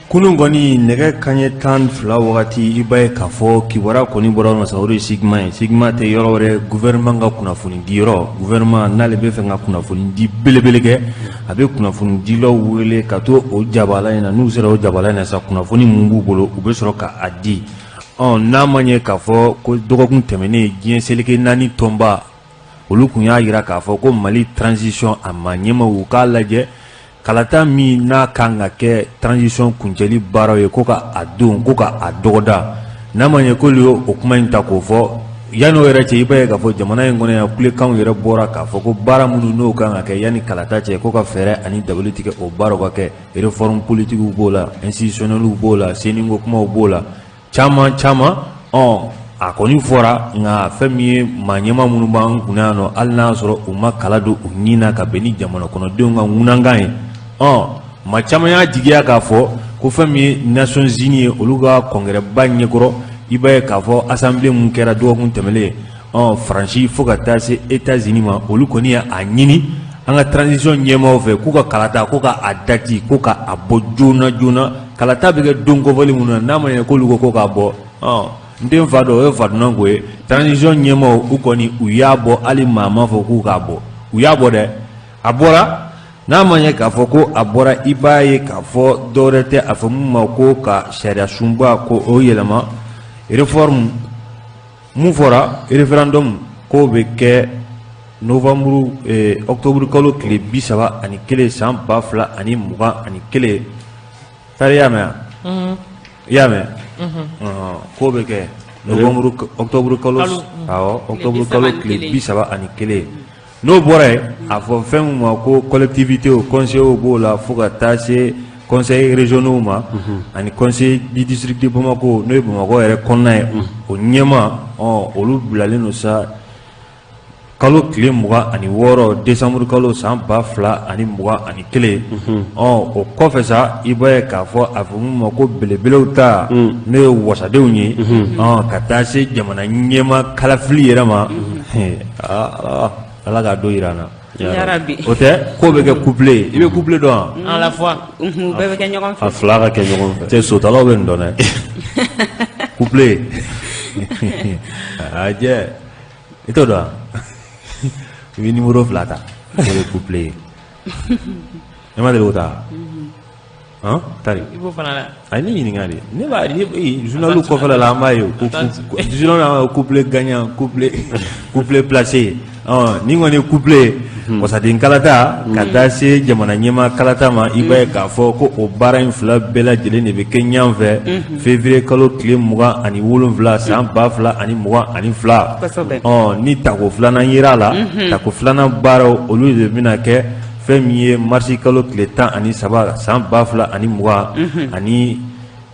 kunun kɔni nɛgɛ kanɲɛ 12 wagati i b'a ye k'a fɔ kibaruya kɔni bɔra masa o de ye sigma ye sigma tɛ yɔrɔ wɛrɛ gouvernement ka kunnafoni di yɔrɔ gouvernement n'ale bɛ fɛ ka kunnafoni di belebele kɛ a bɛ kunnafoni dilaw wele ka to o jabala in na n'u sera o jabala in na sa kunnafoni mun b'u bolo u bɛ sɔrɔ ka a di n'a ma ɲɛ k'a fɔ ko dɔgɔkun tɛmɛnen diɲɛ seleke 4 tɔnba olu kun y'a yira k'a fɔ ko Mali transition a ma ɲɛma u k'a lajɛ kalata min n'a kan ka kɛ transition kuncɛli baaraw ye ko ka a don ko ka a dɔgɔda n'a ma ɲɛ k'olu ye o kuma in ta k'o fɔ yanni o yɛrɛ cɛ i b'a ye k'a fɔ jamana in kɔnɔ yan kulekanw yɛrɛ bɔra k'a fɔ ko baara minnu n'o kan ka kɛ yanni kalata cɛ ko ka fɛɛrɛ ani dabali tigɛ o baaraw ka kɛ réforme politiques b'o la institutionnels b'o la seniko kumaw b'o la caman a kɔni fɔra nka fɛn min ye maa ɲɛma minnu b'an kunna yan nɔ hali n'a y'a sɔrɔ u ma kala don u nin na ka bɛn ni jamana kɔnɔdenw ka ŋunankan ye maa caman y'a jigiya k'a fɔ ko fɛn min ye Nations Unies ye olu ka kɔngɛrɛba ɲɛkɔrɔ i b'a ye k'a fɔ assemblée mun kɛra dɔgɔkun tɛmɛlen Faransi fo ka taa se États-Unis ma olu kɔni ye a ɲini an ka transition ɲɛmaaw fɛ k'u ka kalata ko ka a dati ko ka a bɔ joona joona kalata bɛ kɛ don kɔfɔli mun na n'a ma ɲɛ k'olu ko k'a bɔ n den fa dɔ o ye fadunan ko ye transition ɲɛmaaw u kɔni u y'a bɔ hali maa ma fɔ k'u k'a bɔ u y'a bɔ dɛ a bɔra n'a ma ɲɛ k'a fɔ ko a bɔra i b'a ye k'a fɔ dɔwɛrɛ tɛ a fɔ mun ma ko ka sariya sunba ko o yɛlɛma réforme mun fɔra référendum k'o bɛ kɛ novembre octobre kalo tile 31 san 2021 tari y'a mɛn i y'a mɛn k'o bɛ kɛ novembre octobre kalo octobre kalo tile 31 n'o bɔra yen a fɔ fɛn min ma ko collectivité o conseil b'o la fo ka taa se conseil régionaux ma ani conseil du district de Bamako n'o ye Bamako yɛrɛ kɔnɔna ye o ɲɛma olu bilalen don sa kalo tile 26 décembre kalo san 2021 o kɔfɛ sa i b'a ye k'a fɔ a fɔ mun ma ko belebelew ta n'o ye wasadenw ye ka taa se jamana ɲɛma kalafili yɛrɛ ma ala k'a don yira an na o tɛ ko bɛ kɛ couple i bɛ couple dɔn à la fois bɛɛ bɛ kɛ ɲɔgɔn fɛ a fila ka kɛ ɲɔgɔn fɛ cɛ sotalaw bɛ nin dɔn dɛ couple a jɛ i t'o dɔn i bɛ numéro 2 ta o ye couple ye e ma deli k'o ta tari i b'o fana la a ye ne ɲininka de ne b'a journal kɔfɛla la an b'a ye journal couple gagnant couple placé ni kɔni ye couple wasaden kalata ka taa se jamana ɲɛma kalata ma i b'a ye k'a fɔ ko o baara in fila bɛɛ lajɛlen de bɛ kɛ ɲɔgɔn fɛ février kalo tile 27 san 2022 ni tako filanan yera la tako filanan baaraw olu de bɛna kɛ fɛn min ye marisi kalo tile 13 san 2020 ani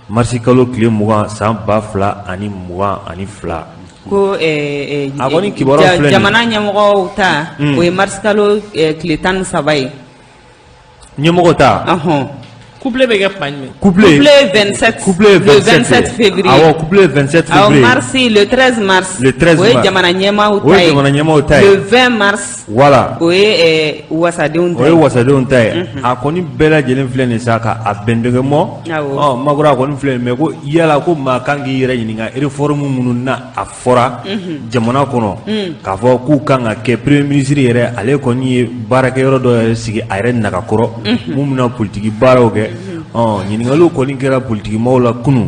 marisi kalo tile 20 san 2022 ko jamana ɲɛmɔgɔw ta o ye marisi kalo tile 13 ye ɲɛmɔgɔ ta couple bɛ kɛ kuma jumɛn couple 27 février awɔ couple 27 février marsi le 13 mars o ye jamana ɲɛmaaw ta ye le 20 mars voilà o ye wasadenw ta ye a kɔni bɛɛ lajɛlen filɛ nin sa ka a bɛndɛgɛmɔ magura a kɔni filɛ mais ko yala ko maa kan k'i yɛrɛ ɲininka réforme minnu na a fɔra jamana kɔnɔ k'a fɔ k'u kan ka kɛ premier ministre yɛrɛ ale kɔni ye baarakɛyɔrɔ dɔ yɛrɛ sigi a yɛrɛ nagakɔrɔ mun bɛna politiki baaraw kɛ ɲininkaliw kɔni kɛra politiki maaw la kunu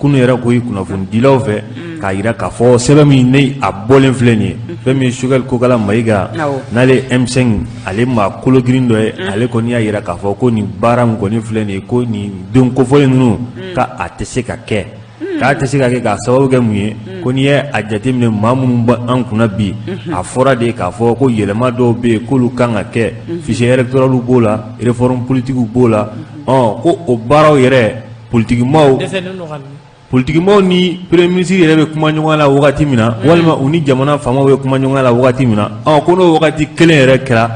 yɛrɛ ko i kunnafonidilaw fɛ k'a yira k'a fɔ sɛbɛn min ne a bɔlen filɛ nin ye fɛn min Sogɛl Kokala Mayiga n'ale M5 ale maa kologirin dɔ ye ale kɔni y'a yira k'a fɔ ko nin baara min kɔni filɛ nin ye ko nin don kofɔlen ninnu k'a tɛ se ka kɛ k'a tɛ se ka kɛ k'a sababu kɛ mun ye ko n'i ye a jateminɛ maa minnu b'an kunna bi a fɔra de k'a fɔ ko yɛlɛma dɔw bɛ yen k'olu kan ka kɛ fichier électoral b'o la réforme politique b'o la ko o baaraw yɛrɛ politikimaaw ni premier ministre yɛrɛ bɛ kuma ɲɔgɔn la wagati min na walima u ni jamana faamaw bɛ kuma ɲɔgɔn la wagati min na ko n'o wagati kelen yɛrɛ kɛra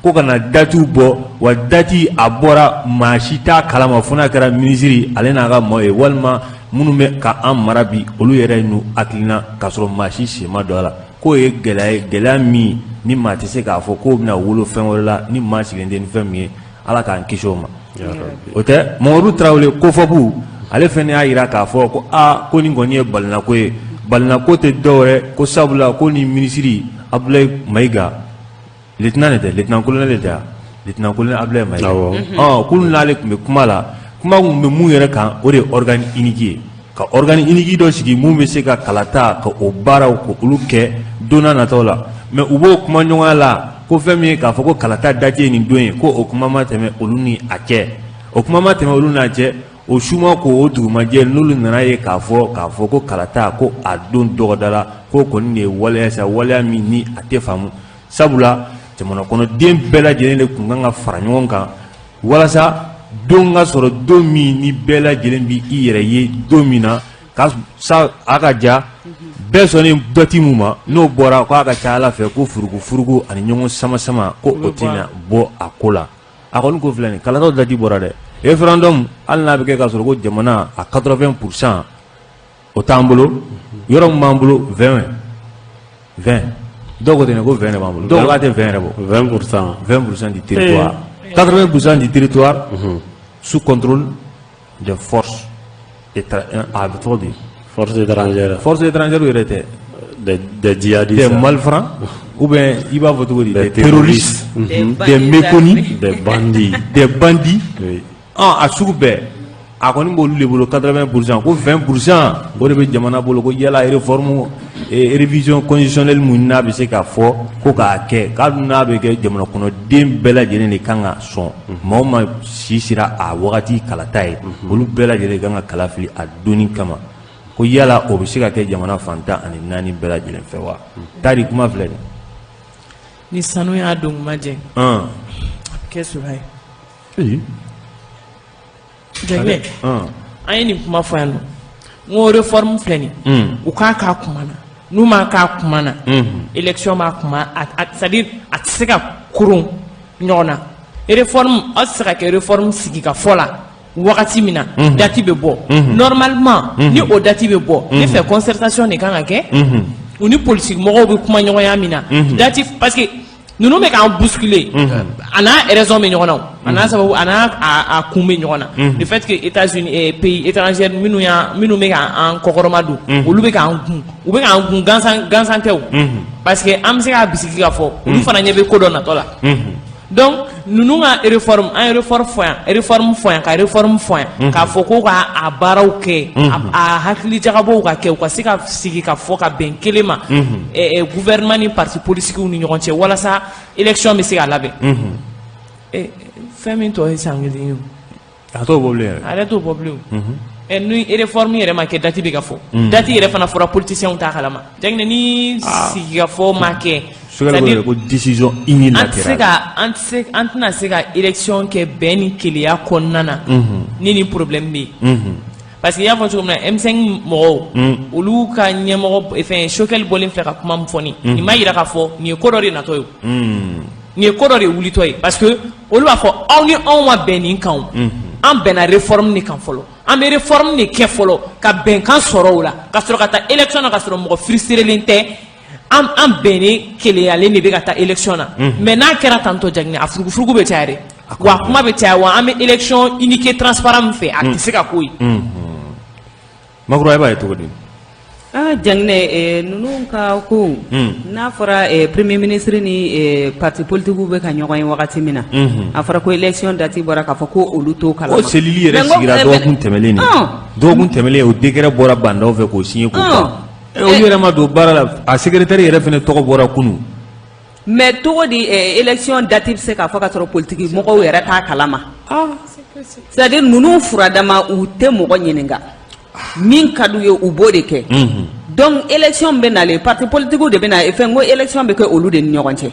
ko kana datiw bɔ wa dati a bɔra maa si t'a kalama fo n'a kɛra ministre ale n'a ka maaw ye walima minnu bɛ k'an mara bi olu yɛrɛ n'u hakilina k'a sɔrɔ maa si sen ma don a la k'o ye gɛlɛya ye gɛlɛya min ni maa tɛ se k'a fɔ k'o bɛna wolo fɛn wɛrɛ la ni maa sigilen tɛ ni fɛn min ye ala k'an kisi o ma o tɛ Mamadu Tarawele kofɔbu ale fɛnɛ y'a yira k'a fɔ ko ko nin kɔni ye balinako ye balinako tɛ dɔwɛrɛ ko sabula ko ni ministre Abdoulaye Mayiga lieutenant de tɛ lieutenant colonel de tɛ lieutenant colonel Abdoulaye Mayiga k'olu n'ale tun bɛ kuma la kuma kun bɛ mun yɛrɛ kan o de ye organe unique ye ka organi unique dɔ sigi mun bɛ se ka kalata ka o baaraw ko olu kɛ donna nataw la mais u b'o kuma ɲɔgɔnya la ko fɛn min ye k'a fɔ ko kalata date ye nin don ye ko o kuma ma tɛmɛ olu ni a cɛ o kuma ma tɛmɛ olu n'a cɛ o suma ko o dugumajɛ n'olu nana ye k'a fɔ ko kalata ko a don dɔgɔdara ko kɔni de ye waleya sa waleya min ni a tɛ faamu sabula jamana kɔnɔden bɛɛ lajɛlen de kun kan ka fara ɲɔgɔn kan walasa don ka sɔrɔ don min ni bɛɛ lajɛlen bi i yɛrɛ ye don min na ka sa a ka ja bɛɛ sɔnni dɔti mun ma n'o bɔra ko a ka ca ala fɛ ko furugu ani ɲɔgɔn sama ko o tɛna bɔ a ko la a kɔni ko filɛ nin kalataw dati bɔra dɛ référendum hali n'a bɛ kɛ ka sɔrɔ ko jamana a 80% o t'an bolo yɔrɔ min b'an bolo 20 dɔw ko ten ko 20 de b'an bolo dɔw k'a tɛ 20 yɛrɛ bɔ 20% du territoire 80% du territoire sous contrôle des forces forces étrangères yɛrɛ tɛ des djihadistes, des malfrats ou bien il va voter des terroristes, des méconnus, des bandits. Oui. A sugu bɛɛ a kɔni b'olu de bolo 80% ko 20% o de bɛ jamana bolo ko yala réforme révision constitutionnelle mun n'a bɛ se k'a fɔ ko k'a kɛ k'a dun n'a bɛ kɛ jamana kɔnɔden bɛɛ lajɛlen de kan ka sɔn maa o maa si sera a wagati kalata ye olu bɛɛ lajɛlen kan ka kala fili a donni kama ko yala o bɛ se ka kɛ jamana fantan ani naani bɛɛ lajɛlen fɛ wa tari kuma filɛ nin ni sanu y'a don kuma jɛ a bɛ kɛ sura ye jɛgɛ an ye nin kuma fɔ yan nɔ n ko réforme filɛ nin u k'a k'a kuma na n'u ma k'a kuma na élection b'a kuma c'est-à-dire a tɛ se ka koron ɲɔgɔn na réforme aw tɛ se ka kɛ réforme sigi ka fɔ la wagati min na date bɛ bɔ normalement ni o date bɛ bɔ ne fɛ concertation de kan ka kɛ u ni politique mɔgɔw bɛ kuma ɲɔgɔnya min na date parce que ninnu bɛ k'an bousculer a n'a raison bɛ ɲɔgɔn na a n'a sababu a n'a kun bɛ ɲɔgɔn na le fait que États-Unis pays étrangers minnu bɛ k'an kɔkɔrɔma don olu bɛ k'an gun u bɛ k'an gun gansan tɛ o parce que an bɛ se k'a bisigi ka fɔ olu fana ɲɛ bɛ ko dɔ natɔ la donc ninnu ka réforme an ye réforme fɔ yan ka réforme fɔ yan k'a fɔ ko k'a baaraw kɛ a hakilijagabɔw ka kɛ u ka se ka sigi ka fɔ ka bɛn kelen ma gouvernement ni parti politiques ni ɲɔgɔn cɛ walasa élection bɛ se ka labɛn fɛn min tɔ ye san kelen ye a t'o bɔ bilen a yɛrɛ t'o bɔ bilen ni réforme yɛrɛ ma kɛ date bɛ ka fɔ date yɛrɛ fana fɔra politiciens t'a kalama jɛgɛnɛ ni sigi ka fɔ ma kɛ c'est-à-dire ko décision unilatérale an tɛna se ka élection kɛ bɛn ni keleya kɔnɔna na ni nin problème bɛ yen parce que i y'a fɔ cogo min na M5 mɔgɔw olu ka ɲɛmɔgɔ fɛn Choguel bɔlen filɛ ka kuma min fɔ nin ma yira k'a fɔ nin ye ko dɔ de natɔ ye nin ye ko dɔ de wulitɔ ye parce que olu b'a fɔ aw ni anw ma bɛn nin kan an bɛnna réforme de kan fɔlɔ an bɛ réforme de kɛ fɔlɔ ka bɛnkan sɔrɔ o la ka sɔrɔ ka taa élection na ka sɔrɔ mɔgɔ frustrelen tɛ an bɛnnen keleyalen de bɛ ka taa élection na mais n'a kɛra tantɔ Jagine a furugufurugu bɛ caya dɛ wa kuma bɛ caya wa an bɛ élection unique transparent min fɛ a tɛ se ka k'o ye Makura i b'a ye cogo di Jagine ninnu ka ko n'a fɔra premier ministre ni parti politique bɛ ka ɲɔgɔn ye wagati min na a fɔra ko élection date bɔra k'a fɔ ko olu t'o kalama o selili yɛrɛ sigira dɔgɔkun tɛmɛlen o décret bɔra bandaw fɛ k'o signer k'o ban olu yɛrɛ ma don baara la a secrétaire yɛrɛ fana tɔgɔ bɔra kunu mais togo di élection date bɛ se k'a fɔ ka sɔrɔ politique mɔgɔw yɛrɛ t'a kalama c'est-à-dire ninnu furadama u tɛ mɔgɔ ɲininka min ka d'u ye u b'o de kɛ donc élection bɛ nalen parti politique de bɛ na fɛn ko élection bɛ kɛ olu de ni ɲɔgɔn cɛ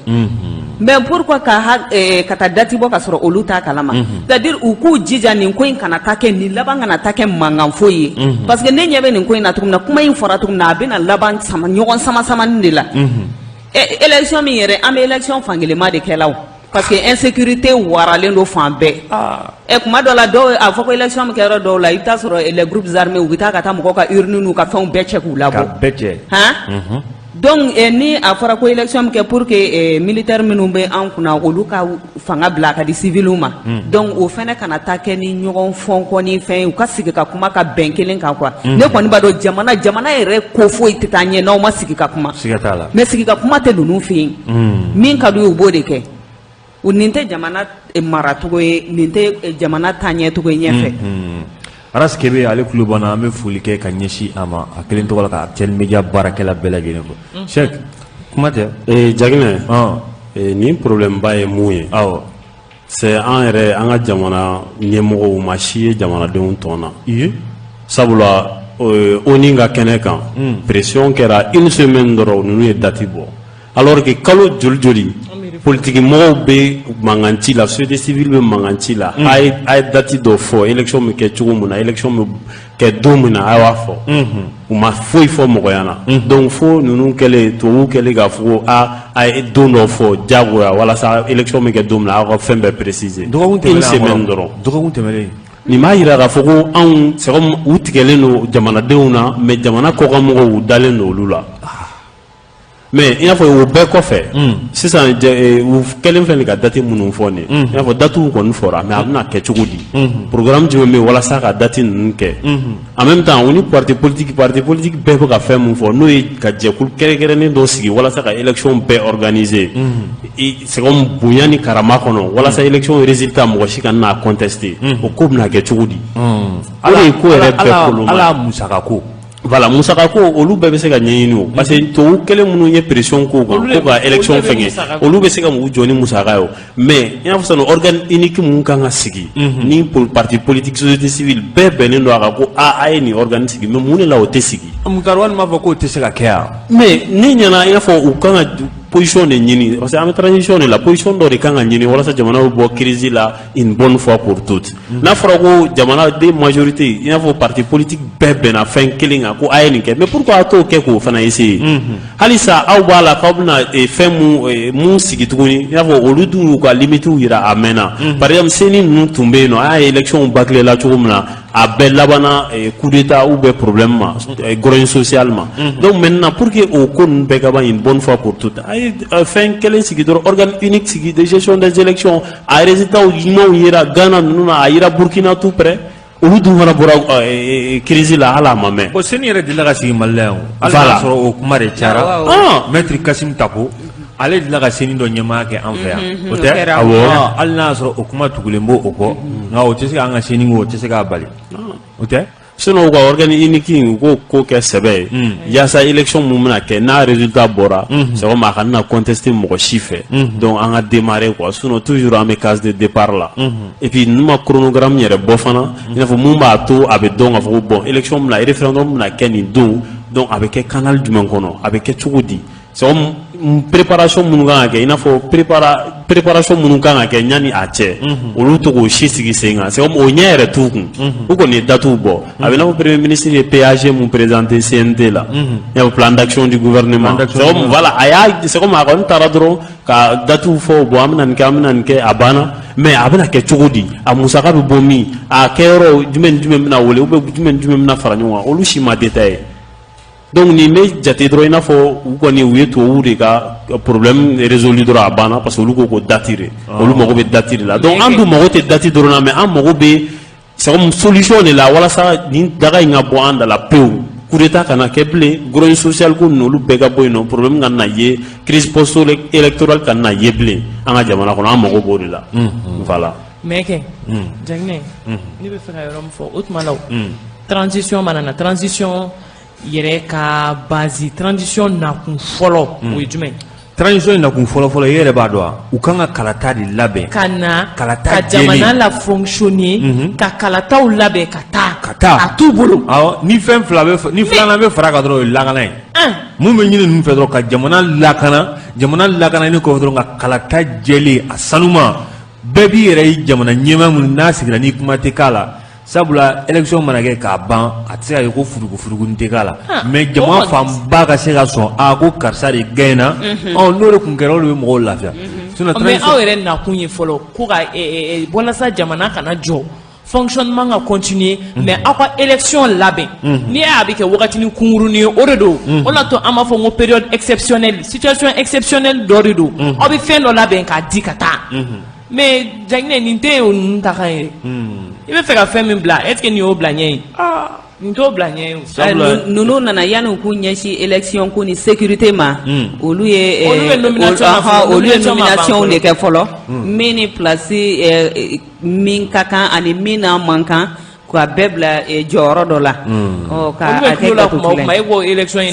mais pourquoi ka taa date bɔ ka sɔrɔ olu t'a kalama c'est-à-dire u k'u jija nin ko in kana taa kɛ nin laban kana taa kɛ mankan foyi ye parce que ne ɲɛ bɛ nin ko in na cogo min na kuma in fɔra cogo min na a bɛna laban ɲɔgɔn sama-samanin de la élection min yɛrɛ an bɛ élection fankelenma de kɛla o parce que insécurité waralen do fan bɛɛ kuma dɔ la dɔw a fɔ ko élection min kɛyɔrɔ dɔw la i bɛ taa sɔrɔ les groupes armés u bɛ taa ka taa mɔgɔw ka urne n'u ka fɛnw bɛɛ cɛ k'u labɔ donc ni a fɔra ko élection min kɛ pour que militaire minnu bɛ an kunna olu ka fanga bila ka di civils ma donc o fɛnɛ kana taa kɛ ni ɲɔgɔn fɔnkɔ ni fɛn ye u ka sigi ka kuma ka bɛn kelen kan quoi ne kɔni b'a dɔn jamana yɛrɛ ko foyi tɛ taa ɲɛ n'aw ma sigi ka kuma mais sigi ka kuma tɛ ninnu fɛ yen min ka d'u ye u b'o de kɛ nin tɛ jamana maracogo ye nin tɛ jamana taaɲɛcogo ye ɲɛfɛ Aras Kebe ale kulo bana an bɛ foli kɛ ka ɲɛsin a ma a kelen tɔgɔ la ka actuel media baarakɛla bɛɛ lajɛlen fɔ Cheikh kuma tɛ Jaginɛ ni problème ba ye mun ye c'est an yɛrɛ an ka jamana ɲɛmɔgɔw ma si ye jamanadenw tɔn na sabula ONU ka kɛnɛ kan pression kɛra une semaine dɔrɔn ninnu ye date bɔ alors que kalo joli politique mɔgɔw bɛ mankan ci la société civile bɛ mankan ci la a ye date dɔ fɔ élection bɛ kɛ cogo min na élection bɛ kɛ don min na a y'a fɔ u ma foyi fɔ mɔgɔya na donc fo ninnu kɛlen tubabuw kɛlen k'a fɔ ko a ye don dɔ fɔ diyagoya walasa élection bɛ kɛ don min na aw ka fɛn bɛɛ préciser une semaine dɔrɔn dɔgɔkun tɛmɛnen nin b'a yira k'a fɔ ko anw c'est comme u tigɛlen don jamanadenw na mais jamana kɔkanmɔgɔw u dalen don olu la mais i n'a fɔ o bɛɛ kɔfɛ sisan u kɛlen filɛ nin ka date minnu fɔ nin i n'a fɔ datew kɔni fɔra mais a bɛna kɛ cogo di programme jumɛn bɛ yen walasa ka date ninnu kɛ en même temps u ni parti politique bɛɛ bɛ ka fɛn min fɔ n'o ye ka jɛkulu kɛrɛnkɛrɛnnen dɔ sigi walasa ka élection bɛɛ organiser c'est comme bonya ni karama kɔnɔ walasa élection résultat mɔgɔ si kana n'a contester o ko bɛna kɛ cogo di o de ye ko yɛrɛ bɛɛ koloma ala musaka ko voilà musaka ko olu bɛɛ bɛ se ka ɲɛɲini o parce que tubabu kelen minnu ye pression k'o kan ko ka élection fɛngɛ olu bɛ se ka u jɔ ni musaka ye o mais i n'a fɔ sisan organe unique mun kan ka sigi ni parti politique société civile bɛɛ bɛnnen don a kan ko a ye nin organe sigi mais mun de la o tɛ sigi Mutari m'a fɔ k'o tɛ se ka kɛ yan mais ne ɲɛna i n'a fɔ u kan ka position de ɲini parce que an bɛ transition de la position dɔ de kan ka ɲini walasa jamana bɛ bɔ crise la une bonne fois pour toutes n'a fɔra ko jamanaden majorité i n'a fɔ parti politique bɛɛ bɛnna fɛn kelen kan ko a ye nin kɛ mais pourquoi a t'o kɛ k'o fana essayer halisa aw b'a la k'aw bɛna fɛn mun sigi tuguni i n'a fɔ olu dun y'u ka limitew yira a mɛnna par exemple CENI ninnu tun bɛ yen nɔ a y'a ye élection bâclée cogo min na a bɛɛ labana coup d'état ou bɛɛ problème ma grogne social ma donc maintenant pour que o ko ninnu bɛɛ ka ban une bonne fois pour toutes a ye fɛn kelen sigi dɔrɔn organe unique sigi de gestion des élections a résultat ɲumanw yira Ghana ninnu na a yira Burkina tout près olu dun fana bɔra crise la hali a ma mɛn bon CENI yɛrɛ delila ka sigi Mali la yan hali n'a sɔrɔ o kuma de cayara maître Kassim Tapo ale delila ka CENI dɔ ɲɛmaaya kɛ an fɛ yan o tɛ awɔ hali n'a sɔrɔ o kuma tugulen b'o kɔ nka o tɛ se k'an ka CENI o tɛ se k'a bali o tɛ sinon u ka organe unique u k'o ko kɛ sɛbɛ ye yaasa élection mun bɛna kɛ n'a résultat bɔra c'est comme a kana contester mɔgɔ si fɛ donc an ka démarrer quoi sinon toujours an bɛ case de départ la et puis ninnu ma chronogramme yɛrɛ bɔ fana i n'a fɔ mun b'a to a bɛ dɔn k'a fɔ ko bon élection bɛna référendum bɛna kɛ nin don donc a bɛ kɛ canal jumɛn kɔnɔ a bɛ kɛ cogo di c'est comme préparation minnu kan ka kɛ i n'a fɔ préparation minnu kan ka kɛ yanni a cɛ olu to k'o si sigi sen kan c'est comme o ɲɛ yɛrɛ t'u kun u kɔni ye datuw bɔ a bɛ n'a fɔ premier ministre ye PAG mun présenté CNT la i n'a fɔ plan d'action du gouvernement c'est comme voilà a y'a c'est comme a kɔni taara dɔrɔn ka datuw fɔ bon an bɛna nin kɛ an bɛna nin kɛ a banna mais a bɛna kɛ cogo di a musaka bɛ bɔ min a kɛyɔrɔ jumɛn bɛna wele ou bien jumɛn bɛna fara ɲɔgɔn kan olu si ma détaillé donc nin bɛ jate dɔrɔn i n'a fɔ u kɔni u ye tubabuw de ka problème résolu dɔrɔn a banna parce que olu ko ko date de olu mago bɛ date de la donc an dun mago tɛ date dɔrɔn na mais an mago bɛ c'est comme solution de la walasa nin daga in ka bɔ an da la pewu coup d'état kana kɛ bilen grogne social ko ninnu olu bɛɛ ka bɔ yen nɔ problème kana na ye crise post électorale kana na ye bilen an ka jamana kɔnɔ an mago b'o de la voilà mais kɛ Jaginɛ ne bɛ fɛ ka yɔrɔ min fɔ o tuma la transition mana na transition yɛrɛ ka base transition nakun fɔlɔ o ye jumɛn transition nakun fɔlɔ i yɛrɛ b'a dɔn wa u kan ka kalata de labɛn ka jamana la fonctionner ka kalataw labɛn ka taa a t'u bolo awɔ ni fɛn fila bɛ ni filanan bɛ fara kan dɔrɔn o ye lakana ye mun bɛ ɲini ninnu fɛ dɔrɔn ka jamana lakana ni kɔfɛ dɔrɔn ka kalata jɛlen a sanuma bɛɛ b'i yɛrɛ ye jamana ɲɛmaa minnu n'a sigira ni kuma tɛ k'a la sabula élection mana kɛ k'a ban a tɛ se ka kɛ ko furugu tɛ k'a la mais jama fanba ka se ka sɔn ko karisa de gagné n'o de kun kɛra olu bɛ mɔgɔw lafiya mais aw yɛrɛ nakun ye fɔlɔ ko ka walasa jamana kana jɔ fonctionnement ka continuer mais aw ka élection labɛn n'i y'a bɛ kɛ wagatinin kunkurunin ye o de don o la to an b'a fɔ ko période exceptionnelle situation exceptionnelle dɔ de don aw bɛ fɛn dɔ labɛn k'a di ka taa mais Jaginɛ nin tɛ o ninnu ta kan yɛrɛ i bɛ fɛ ka fɛn min bila est ce que nin y'o bila ɲɛ ye nin t'o bila ɲɛ ye ninnu nana yanni u k'u ɲɛsin élection ko ni sécurité ma olu ye nomination de kɛ fɔlɔ min ni place min ka kan ani min n'a man kan ka bɛɛ bila jɔyɔrɔ dɔ la ka kɛ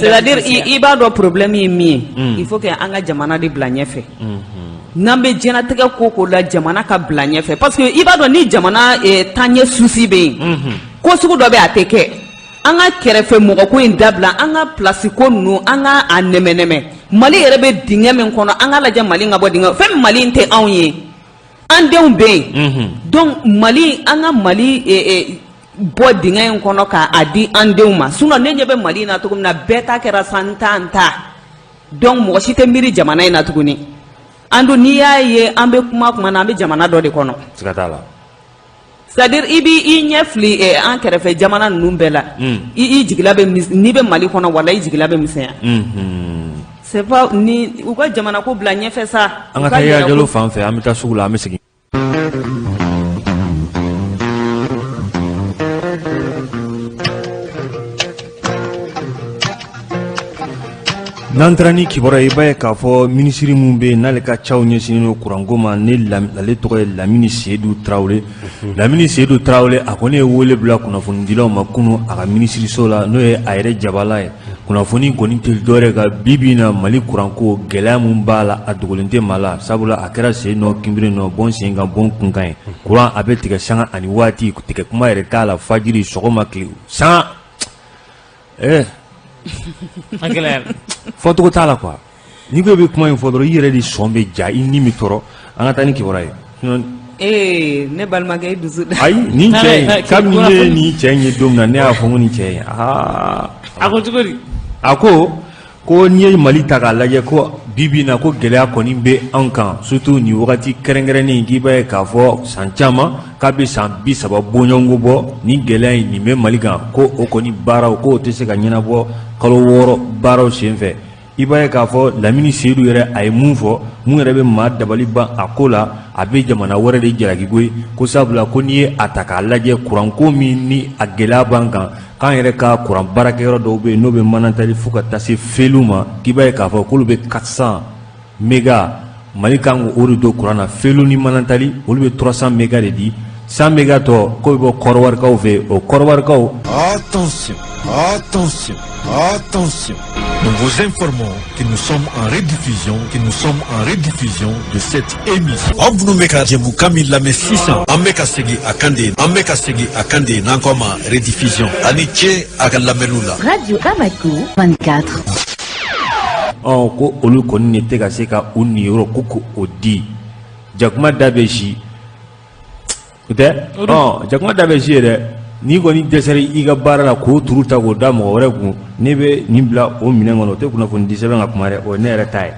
c'est-à-dire i b'a dɔn problème ye min ye il faut que an ka jamana de bila ɲɛfɛ n'an bɛ diɲɛnatigɛ ko ko la jamana ka bila ɲɛfɛ parce que i b'a dɔn ni jamana taɲɛ souci bɛ yen ko sugu dɔ bɛ a tɛ kɛ an ka kɛrɛfɛ mɔgɔ ko in dabila an ka place ko ninnu an ka a nɛmɛ Mali yɛrɛ bɛ dingɛ min kɔnɔ an ka lajɛ Mali ka bɔ dingɛ fɛn Mali in tɛ anw ye an denw bɛ yen donc Mali an ka Mali bɔ dingɛ in kɔnɔ k'a di an denw ma sinon ne ɲɛ bɛ Mali in na cogo min na bɛɛ ta kɛra san tan donc mɔgɔ si tɛ miiri jamana in na tuguni an dun n'i y'a ye an bɛ kuma na an bɛ jamana dɔ de kɔnɔ siga t'a la c'est-à-dire i ɲɛ fili an kɛrɛfɛ jamana ninnu bɛɛ la i jigila bɛ n'i bɛ Mali kɔnɔ wala i jigila bɛ misɛnya c'est pas ni u ka jamana ko bila ɲɛfɛ sa an ka taa Yaya Jalo fan fɛ an bɛ taa sugu la an bɛ segin n'an taara ni kibaruya i b'a ye k'a fɔ minisiri min bɛ yen n'ale ka caw ɲɛsinnen don kuranko ma ale tɔgɔ ye Lamini Seydou Traoré Lamini Seydou Traoré a kɔni ye wele bila kunnafonidilaw ma kunun a ka minisiriso la n'o ye a yɛrɛ jabala ye kunnafoni kɔni tɛ dɔwɛrɛ ka bi na Mali kuranko gɛlɛya min b'a la a dogolen tɛ maa la sabula a kɛra sen nɔ kinbiri nɔ bɔn sen kan bɔn kunkan ye kuran a bɛ tigɛ sanga ani waati tigɛ kuma yɛrɛ t'a la fajiri sɔgɔma tile sanga fɔtogo t'a la quoi n'i ko i bɛ kuma in fɔ dɔrɔn i yɛrɛ de sɔn bɛ ja i ni min tɔɔrɔ an ka taa ni kibaruya ye ne balimakɛ i dusu da ayi nin cɛ in kabini ne ye nin cɛ in ye don min na ne y'a fɔ ko nin cɛ in a ko cogo di a ko n'i ye Mali ta k'a lajɛ ko bibi na ko gɛlɛya kɔni bɛ anw kan surtout nin wagati kɛrɛnkɛrɛnnen k'i b'a ye k'a fɔ san caman k'a bɛ san 30 bɔɲɔgɔnko bɔ nin gɛlɛya in nin bɛ Mali kan ko o kɔni baaraw ko o tɛ se ka ɲɛnabɔ kalo 6 baaraw senfɛ i b'a ye k'a fɔ Lamini Seydou yɛrɛ a ye mun fɔ mun yɛrɛ bɛ maa dabali ban a ko la a bɛ jamana wɛrɛ de jalaki koyi ko sabula ko n'i ye a ta k'a lajɛ kuranko min ni a gɛlɛya b'an kan k'an yɛrɛ ka kuran baarakɛyɔrɔ dɔw bɛ yen n'o bɛ manatali fo ka taa se felu ma k'i b'a ye k'a fɔ k'olu bɛ 400 méga Mali kan k'o de don kuran na felu ni manatali olu bɛ 300 méga de di 100 méga tɔ k'o bɛ bɔ kɔrɔwarikaw fɛ o kɔrɔwarikaw. Attention, attention, attention. Nous vous informons que nous sommes en rediffusion de cette émission. Vous nous mettez vous Camille la 600. Ameka segi akande nankoma rediffusion. Aniche akalamelula. Radio Bamako 24. Ko olu kɔni ne tɛ ka se ka o niyɔrɔ ko o di jakuma da bɛ si o tɛ jakuma da bɛ si yɛrɛ n'i kɔni dɛsɛra i ka baara la k'o turu ta k'o da mɔgɔ wɛrɛ kun ne bɛ nin bila o minɛn kɔnɔ o tɛ kunnafoni di sɛbɛn ka kuma dɛ o ye ne yɛrɛ ta ye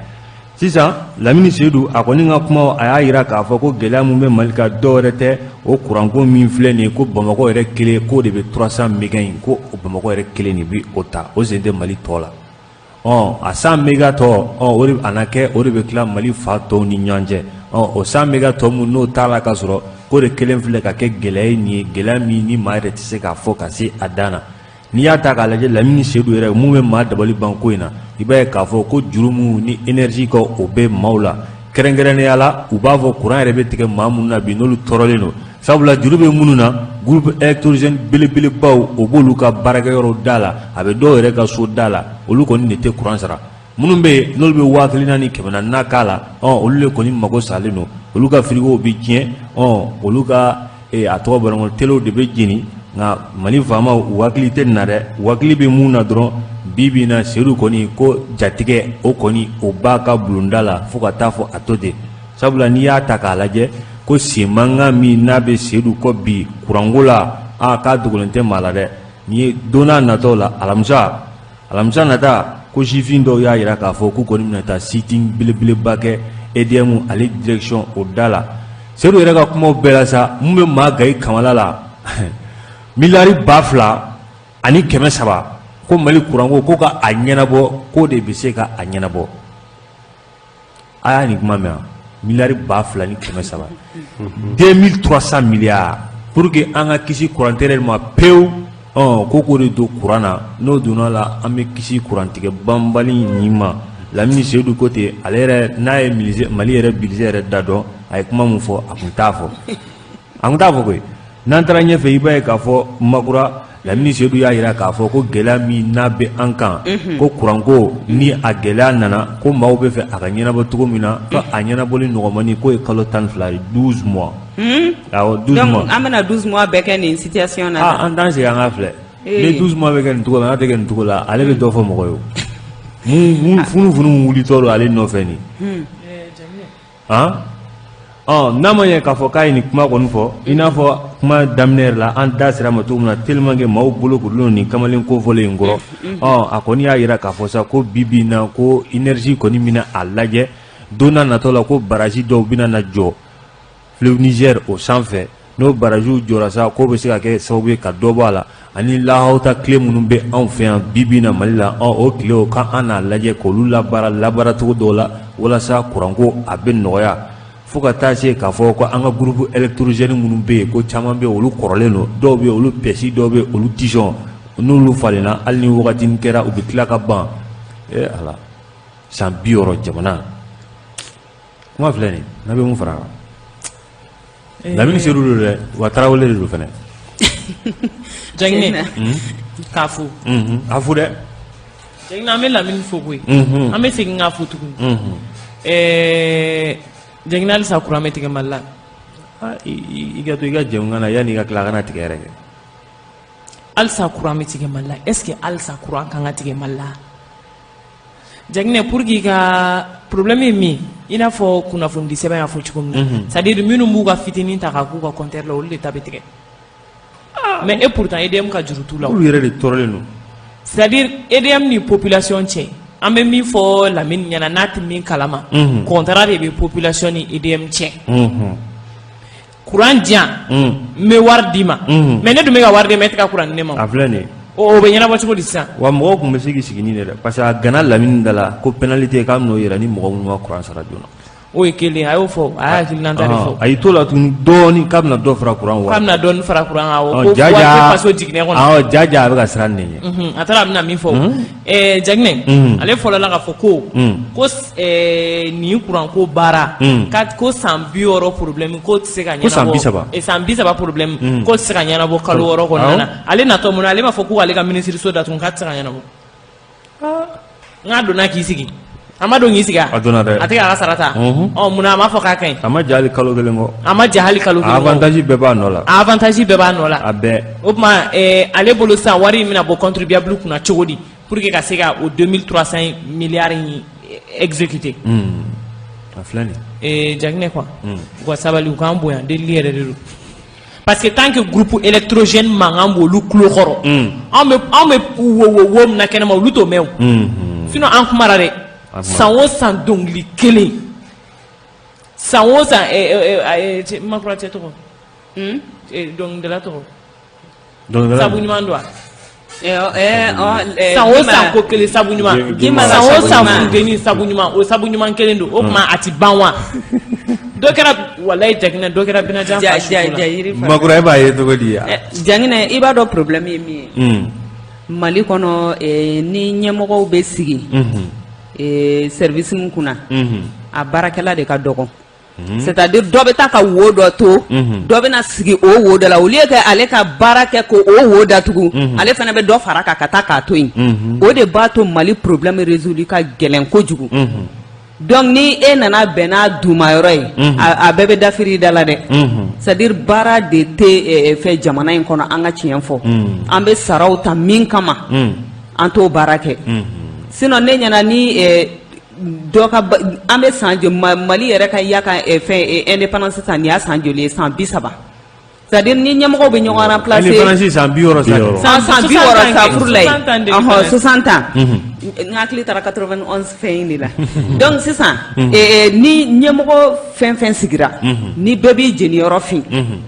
sisan Lamini Seydou a kɔni ka kuma a y'a yira k'a fɔ ko gɛlɛya min bɛ Mali kan dɔwɛrɛ tɛ o kuranko min filɛ nin ye ko Bamakɔ yɛrɛ kelen k'o de bɛ 300 méga in ko o Bamakɔ yɛrɛ kelen de bɛ o ta o sen tɛ Mali tɔ la a 100 méga tɔ o de a na kɛ o de bɛ tila Mali fa tɔw ni ɲɔgɔn cɛ o 100 méga tɔ mun n'o t'a la ka sɔrɔ ko de kelen filɛ ka kɛ gɛlɛya nin ye gɛlɛya min ni maa yɛrɛ tɛ se k'a fɔ ka se a dan na n'i y'a ta k'a lajɛ Lamini Seydou yɛrɛ mun bɛ maa dabali ban ko in na i b'a ye k'a fɔ ko juru mun ni énergie ka o bɛ maaw la kɛrɛnkɛrɛnnenya la u b'a fɔ courant yɛrɛ bɛ tigɛ maa minnu na bi n'olu tɔɔrɔlen don sabula juru bɛ minnu na groupe électrogène belebelebaw o b'olu ka baarakɛyɔrɔ da la a bɛ dɔw yɛrɛ ka so da la olu kɔni de tɛ courant sara minnu bɛ yen n'olu bɛ 4000 ni 400 k'a la olu de kɔni mago salen don olu ka frigo bɛ tiɲɛ olu ka a tɔgɔ bɔra telew de bɛ jeni nka Mali faamaw u hakili tɛ nin na dɛ u hakili bɛ mun na dɔrɔn bi na Seydou kɔni ko jatigɛ o kɔni o b'a ka bulonda la fo ka taa fɔ a to ten sabula n'i y'a ta k'a lajɛ ko sen mankan min n'a bɛ Seydou kɔ bi kuranko la k'a dogolen tɛ maa la dɛ nin ye don n'a nataw la alamisa nata ko sifin dɔw y'a jira k'a fɔ k'u kɔni bɛna taa sitting belebeleba kɛ EDM ale direction o da la Seydou yɛrɛ ka kumaw bɛɛ la sa mun bɛ maa gayi kamala la miliyari 2000 ani 300 ko Mali kuranko ko ka a ɲɛnabɔ ko de bɛ se ka a ɲɛnabɔ a y'a nin kuma mɛn miliyari 2000 ni 300 2300 milliards pour que an ka kisi kurantɛrɛ ma pewu ko de don kuran na n'o donna la an bɛ kisi kurantigɛ banbali nin ma Lamini Seydou ko ten ale yɛrɛ n'a ye Mali yɛrɛ budget yɛrɛ da dɔn a ye kuma min fɔ a kun t'a fɔ koyi n'an taara ɲɛfɛ i b'a ye k'a fɔ Makura Lamini Seydou y'a yira k'a fɔ ko gɛlɛya min n'a bɛ an kan ko kuranko ni a gɛlɛya nana ko maaw bɛ fɛ a ka ɲɛnabɔ cogo min na ko a ɲɛnabɔli nɔgɔmani k'o ye kalo 12 ye 12 mois. Awɔ 12 mois. Donc an bɛna 12 mois bɛɛ kɛ nin situation na. An t'an sigi an ka filɛ. Ni 12 mois bɛ kɛ nin cogo la n'a tɛ kɛ nin cogo la ale bɛ dɔ fɔ mɔgɔ ye o. Mun funufunu wulitɔ don ale nɔfɛ nin. N'a ma ɲɛ k'a fɔ k'a ye nin kuma kɔni fɔ i n'a fɔ kuma daminɛ yɛrɛ la an da sera ma cogo min na tellement que maaw bolo kurulen nin kamalen kofɔlen in kɔrɔ a kɔni y'a yira k'a fɔ sa ko bi na ko énergie kɔni bɛna a lajɛ don n'a natɔ la ko barrage dɔw bɛna na jɔ fleuve Niger o sanfɛ n'o barragew jɔra sa k'o bɛ se ka kɛ sababu ye ka dɔ bɔ a la ani lahawta tile minnu bɛ anw fɛ yan bi na Mali la o tilew k'an n'a lajɛ k'olu labaara cogo dɔw la walasa kuranko a bɛ nɔgɔya fo ka taa se k'a fɔ ko an ka groupe électrogène minnu bɛ yen ko caman bɛ olu kɔrɔlen don dɔw bɛ olu pɛsi dɔw bɛ olu tisɔn n'olu falenna hali ni wagati kɛra u bɛ tila ka ban ala san 60 jamana kuma filɛ nin n'a bɛ mun fara kan Lamini Seydou don dɛ wa Tarawele de don fɛnɛ Jɛginɛ k'a fo a fo dɛ Jɛginɛ an bɛ Lamini fo koyi an bɛ segin k'a fo tuguni Jɛginɛ halisa kuran bɛ tigɛ Mali la i ka to i ka jɛmukan na yanni i ka tila kana tigɛ yɛrɛ kɛ halisa kuran bɛ tigɛ Mali la est-ce que halisa kuran kan ka tigɛ Mali la Jɛginɛ pour que i ka problème ye min i n'a fɔ kunnafoni di sɛbɛn y'a fɔ cogo min na c'est à dire minnu b'u ka fitinin ta k'a k'u ka compteur la olu de ta bɛ tigɛ mais et pourtant EDM ka juru t'u la olu yɛrɛ de tɔɔrɔlen don c'est à dire EDM ni population cɛ an bɛ min fɔ Lamini ɲɛna n'a tɛ min kalama contrat de bɛ population ni EDM cɛ kuran diyan n bɛ wari d'i ma mais ne dun bɛ ka wari di ma e tɛ ka kuran di ne ma a filɛ nin ye o bɛ ɲɛnabɔ cogo di sisan wa mɔgɔw tun bɛ se k'i sigi nin de dɛ parce que a gana Lamini da la ko pénalité k'a bɛn'o yɛrɛ ni mɔgɔ minnu ma kuran sara joona o ye kelen a y'o fɔ a y'a hakilinata de fɔ a y'i to la tuguni dɔɔni k'a bɛna dɔ fara kuran wari k'a bɛna dɔɔni fara kuran kan o ko wari tɛ faso jiginɛ kɔnɔ jaja a bɛ ka siran nin ɲɛ a taara a bɛna min fɔ Jɛginɛ ale fɔlɔla ka fɔ ko nin kuran ko baara ko san 60 problème k'o tɛ se ka ɲɛnabɔ ko san 30 san 30 problème k'o tɛ se ka ɲɛnabɔ kalo 6 kɔnɔna na ale natɔ mun na ale ma fɔ ko ale ka ministre so datugu k'a tɛ se ka ɲɛnabɔ n'a donna k'i sigi a ma don k'i sigi a donna dɛ a tɛ k'a ka sara ta munna a ma fɔ k'a ka ɲi a ma ja hali kalo kelen kɔ a ma ja hali kalo kelen kɔ avantage bɛɛ b'a nɔ la avantage bɛɛ b'a nɔ la a bɛɛ o tuma ale bolo sisan wari in bɛna bɔ contribuable kunna cogo di pour que ka se ka o 2300 milliards in exécuter a filɛ nin Jɛginɛ quoi u ka sabali u k'an bonya delili yɛrɛ de don parce que tant que groupe électrogène mankan b'olu tulo kɔrɔ anw bɛ wo min na kɛnɛma olu t'o mɛn o sinon an kumara dɛ san o san dɔnkili kelen san o san Makura cɛ tɔgɔ dɔnkilidala tɔgɔ sabu ɲuman don wa san o san ko kelen sabu ɲuman san o san funteni sabu ɲuman o sabu ɲuman kelen don o tuma a ti ban wa dɔ kɛra walayi Jɛginɛ dɔ kɛra Binajan fa su la Makura e b'a ye cogo di Jɛginɛ i b'a dɔn problème ye min ye Mali kɔnɔ ni ɲɛmɔgɔw bɛ sigi service min kunna a baarakɛla de ka dɔgɔ c'est-à-dire dɔ bɛ taa ka wo dɔ to dɔ bɛ na sigi o wo dɔ la au lieu que ale ka baara kɛ ko o wo datugu ale fana bɛ dɔ fara kan ka taa k'a to yen o de b'a to Mali problème résolu ka gɛlɛn kojugu donc ni e nana bɛn n'a dumayɔrɔ ye a bɛɛ bɛ dafiri da la dɛ c'est-à-dire baara de tɛ fɛ jamana in kɔnɔ an ka tiɲɛ fɔ an bɛ saraw ta min kama an t'o baara kɛ sinon ne ɲɛna ni dɔ ka an bɛ san joli Mali yɛrɛ ka ya ka fɛn indépendance sisan nin y'a san joli ye san 30 c'est-à-dire ni ɲɛmɔgɔw bɛ ɲɔgɔn remplacer indépendance san 60 san 60 sa furu la ye 60 ans n hakili taara 91 fɛn in de la donc sisan ni ɲɛmɔgɔ fɛn fɛn sigira ni bɛɛ b'i jeniyɔrɔ fin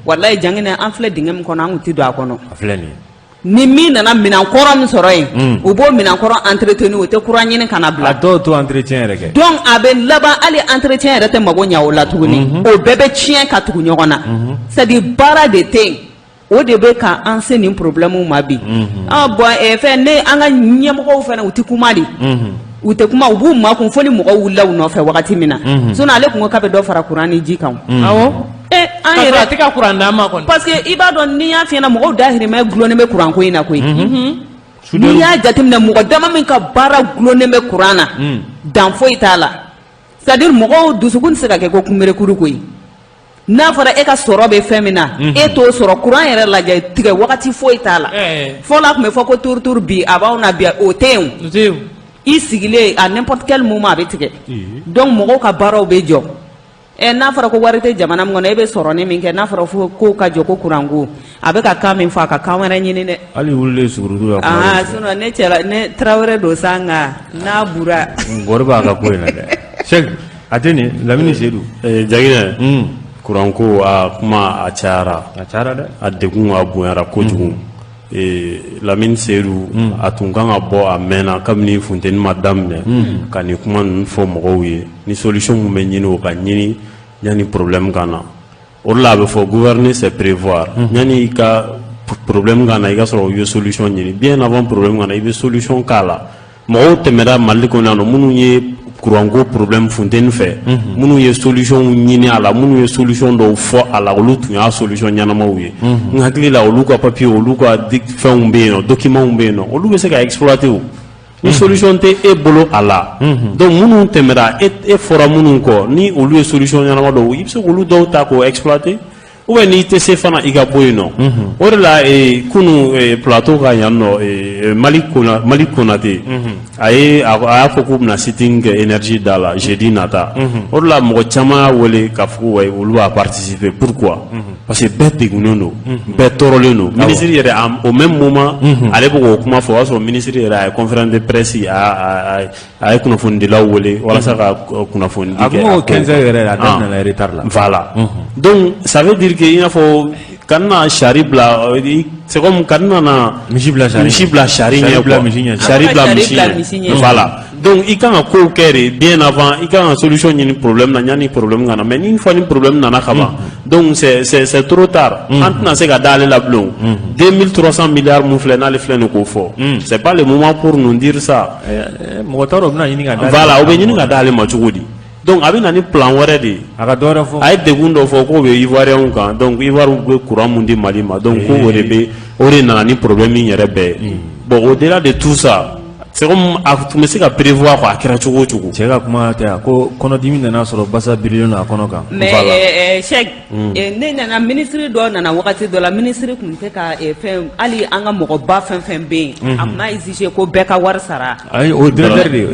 walayi Jɛginɛ an filɛ dingɛ min kɔnɔ an kun tɛ don a kɔnɔ a filɛ nin ni min nana minankɔrɔ min sɔrɔ yen u b'o minankɔrɔ entretenu o tɛ kuran ɲini kana bila a dɔw to entretien yɛrɛ kɛ donc a bɛ laban hali entretien yɛrɛ tɛ mago ɲa o la tuguni o bɛɛ bɛ tiɲɛ ka tugu ɲɔgɔn na c'est à dire baara de tɛ yen o de bɛ ka an se nin problème ma bi bon fɛn ne an ka ɲɛmɔgɔw fana u tɛ kuma de u tɛ kuma u b'u makun fo ni mɔgɔw wulila u nɔfɛ wagati min na sinon ale kun ko k'a bɛ dɔ fara kuran ni ji kan awɔ an yɛrɛ yɛrɛ a tɛ ka kuran d'an ma kɔni parce que i b'a dɔn n'i y'a fiyɛ na mɔgɔw dahirimɛ gulonnen bɛ kuran ko in na koyi n'i y'a jateminɛ mɔgɔ dama min ka baara gulonnen bɛ kuran na dan foyi t'a la c'est à dire mɔgɔw dusukun tɛ se ka kɛ ko kunberekuru koyi n'a fɔra e ka sɔrɔ bɛ fɛn min na e t'o sɔrɔ kuran yɛrɛ lajɛ tigɛ wagati foyi t'a la fɔlɔ a tun bɛ fɔ ko turuturu bi a b'aw na bi o tɛ yen i sigilen à n'importe quel moment a bɛ tigɛ donc mɔgɔw ka baaraw bɛ jɔ n'a fɔra ko wari tɛ jamana min kɔnɔ e bɛ sɔrɔnin min kɛ n'a fɔra ko ka jɔ ko kuranko a bɛ ka kan min fɔ a ka kan wɛrɛ ɲini dɛ hali wululen sugurudu la sinon ne cɛla ne Tarawele don sa nka n'a bura ngɔri b'a ka ko in na dɛ Cheikh a tɛ nin Lamini Seydou Jaginɛ kuranko a kuma a cayara dɛ a degun a bonyara kojugu Lamini Seydou a tun kan ka bɔ a mɛnna kabini funteni ma daminɛ ka nin kuma ninnu fɔ mɔgɔw ye ni solution mun bɛ ɲini o ka ɲini yanni problème ka na o de la a bɛ fɔ gouverner c'est prévoir yanni i ka problème ka na i ka sɔrɔ u ye solution ɲini bien avant problème ka na i bɛ solution k'a la mɔgɔw tɛmɛra Mali kɔnɔ yan nɔ minnu ye kuranko problème funteni fɛ minnu ye solution ɲini a la minnu ye solution dɔw fɔ a la olu tun y'a solution ɲɛnamaw ye n hakili la olu ka papier olu ka fɛnw bɛ yen nɔ documents bɛ yen nɔ olu bɛ se ka exploiter o ni solution tɛ e bolo a la donc minnu tɛmɛra e fɔra minnu kɔ ni olu ye solution ɲɛnama dɔw i bɛ se k'olu dɔw ta k'o exploiter ou bien n'i tɛ se fana i ka bɔ yen nɔ o de la kunu plateau ka yan nɔ Mali Konate a y'a fɔ k'u bɛna sitting kɛ énergie da la jeudi nata o de la mɔgɔ caman y'a wele k'a fɔ ko olu b'a participer pourquoi parce que bɛɛ degunnen don bɛɛ tɔɔrɔlen don ministre yɛrɛ au même moment ale bɛ k'o kuma fɔ o y'a sɔrɔ ministre yɛrɛ a ye conférence de presse a ye kunnafonidilaw wele walasa ka kunnafoni di kɛ a kuma o 15 heures yɛrɛ a daminɛna retard la voilà donc ça veut dire que i n'a fɔ kana sari bila c'est comme kana na misi bila sari ɲɛ quoi sari bila misi ɲɛ voilà donc i kan ka kow kɛ de bien avant i kan ka solution ɲini problème na yanni problème kana mais ni fɔ ni problème nana ka ban donc c'est trop tard an tɛna se ka d'ale la bilen 2300 milliards mun filɛ n'ale filɛ nin k'o fɔ c'est pas le moment pour nous dire ça mɔgɔ t'a dɔn o bɛna ɲini ka d'ale voilà o bɛ ɲini ka d'ale ma cogo di donc a bɛ na ni plan wɛrɛ de ye a ka dɔ wɛrɛ fɔ a ye degun dɔ fɔ k'o bɛ Ivoirien kan donc Ivoire bɛ courant mun di Mali ma donc ko o de nana ni problème in yɛrɛ bɛɛ ye bon au-delà de tout ça c'est comme a tun bɛ se ka prévoir quoi a kɛra cogo o cogo cɛ ka kuma tɛ a ko kɔnɔdimi nana sɔrɔ basa birilen a kɔnɔ kan mais Cheikh ne nana ministre dɔ nana wagati dɔ la ministre tun tɛ ka fɛn hali an ka mɔgɔba fɛn fɛn bɛ yen a tun exige ko bɛɛ ka wari sara ayi o directeur de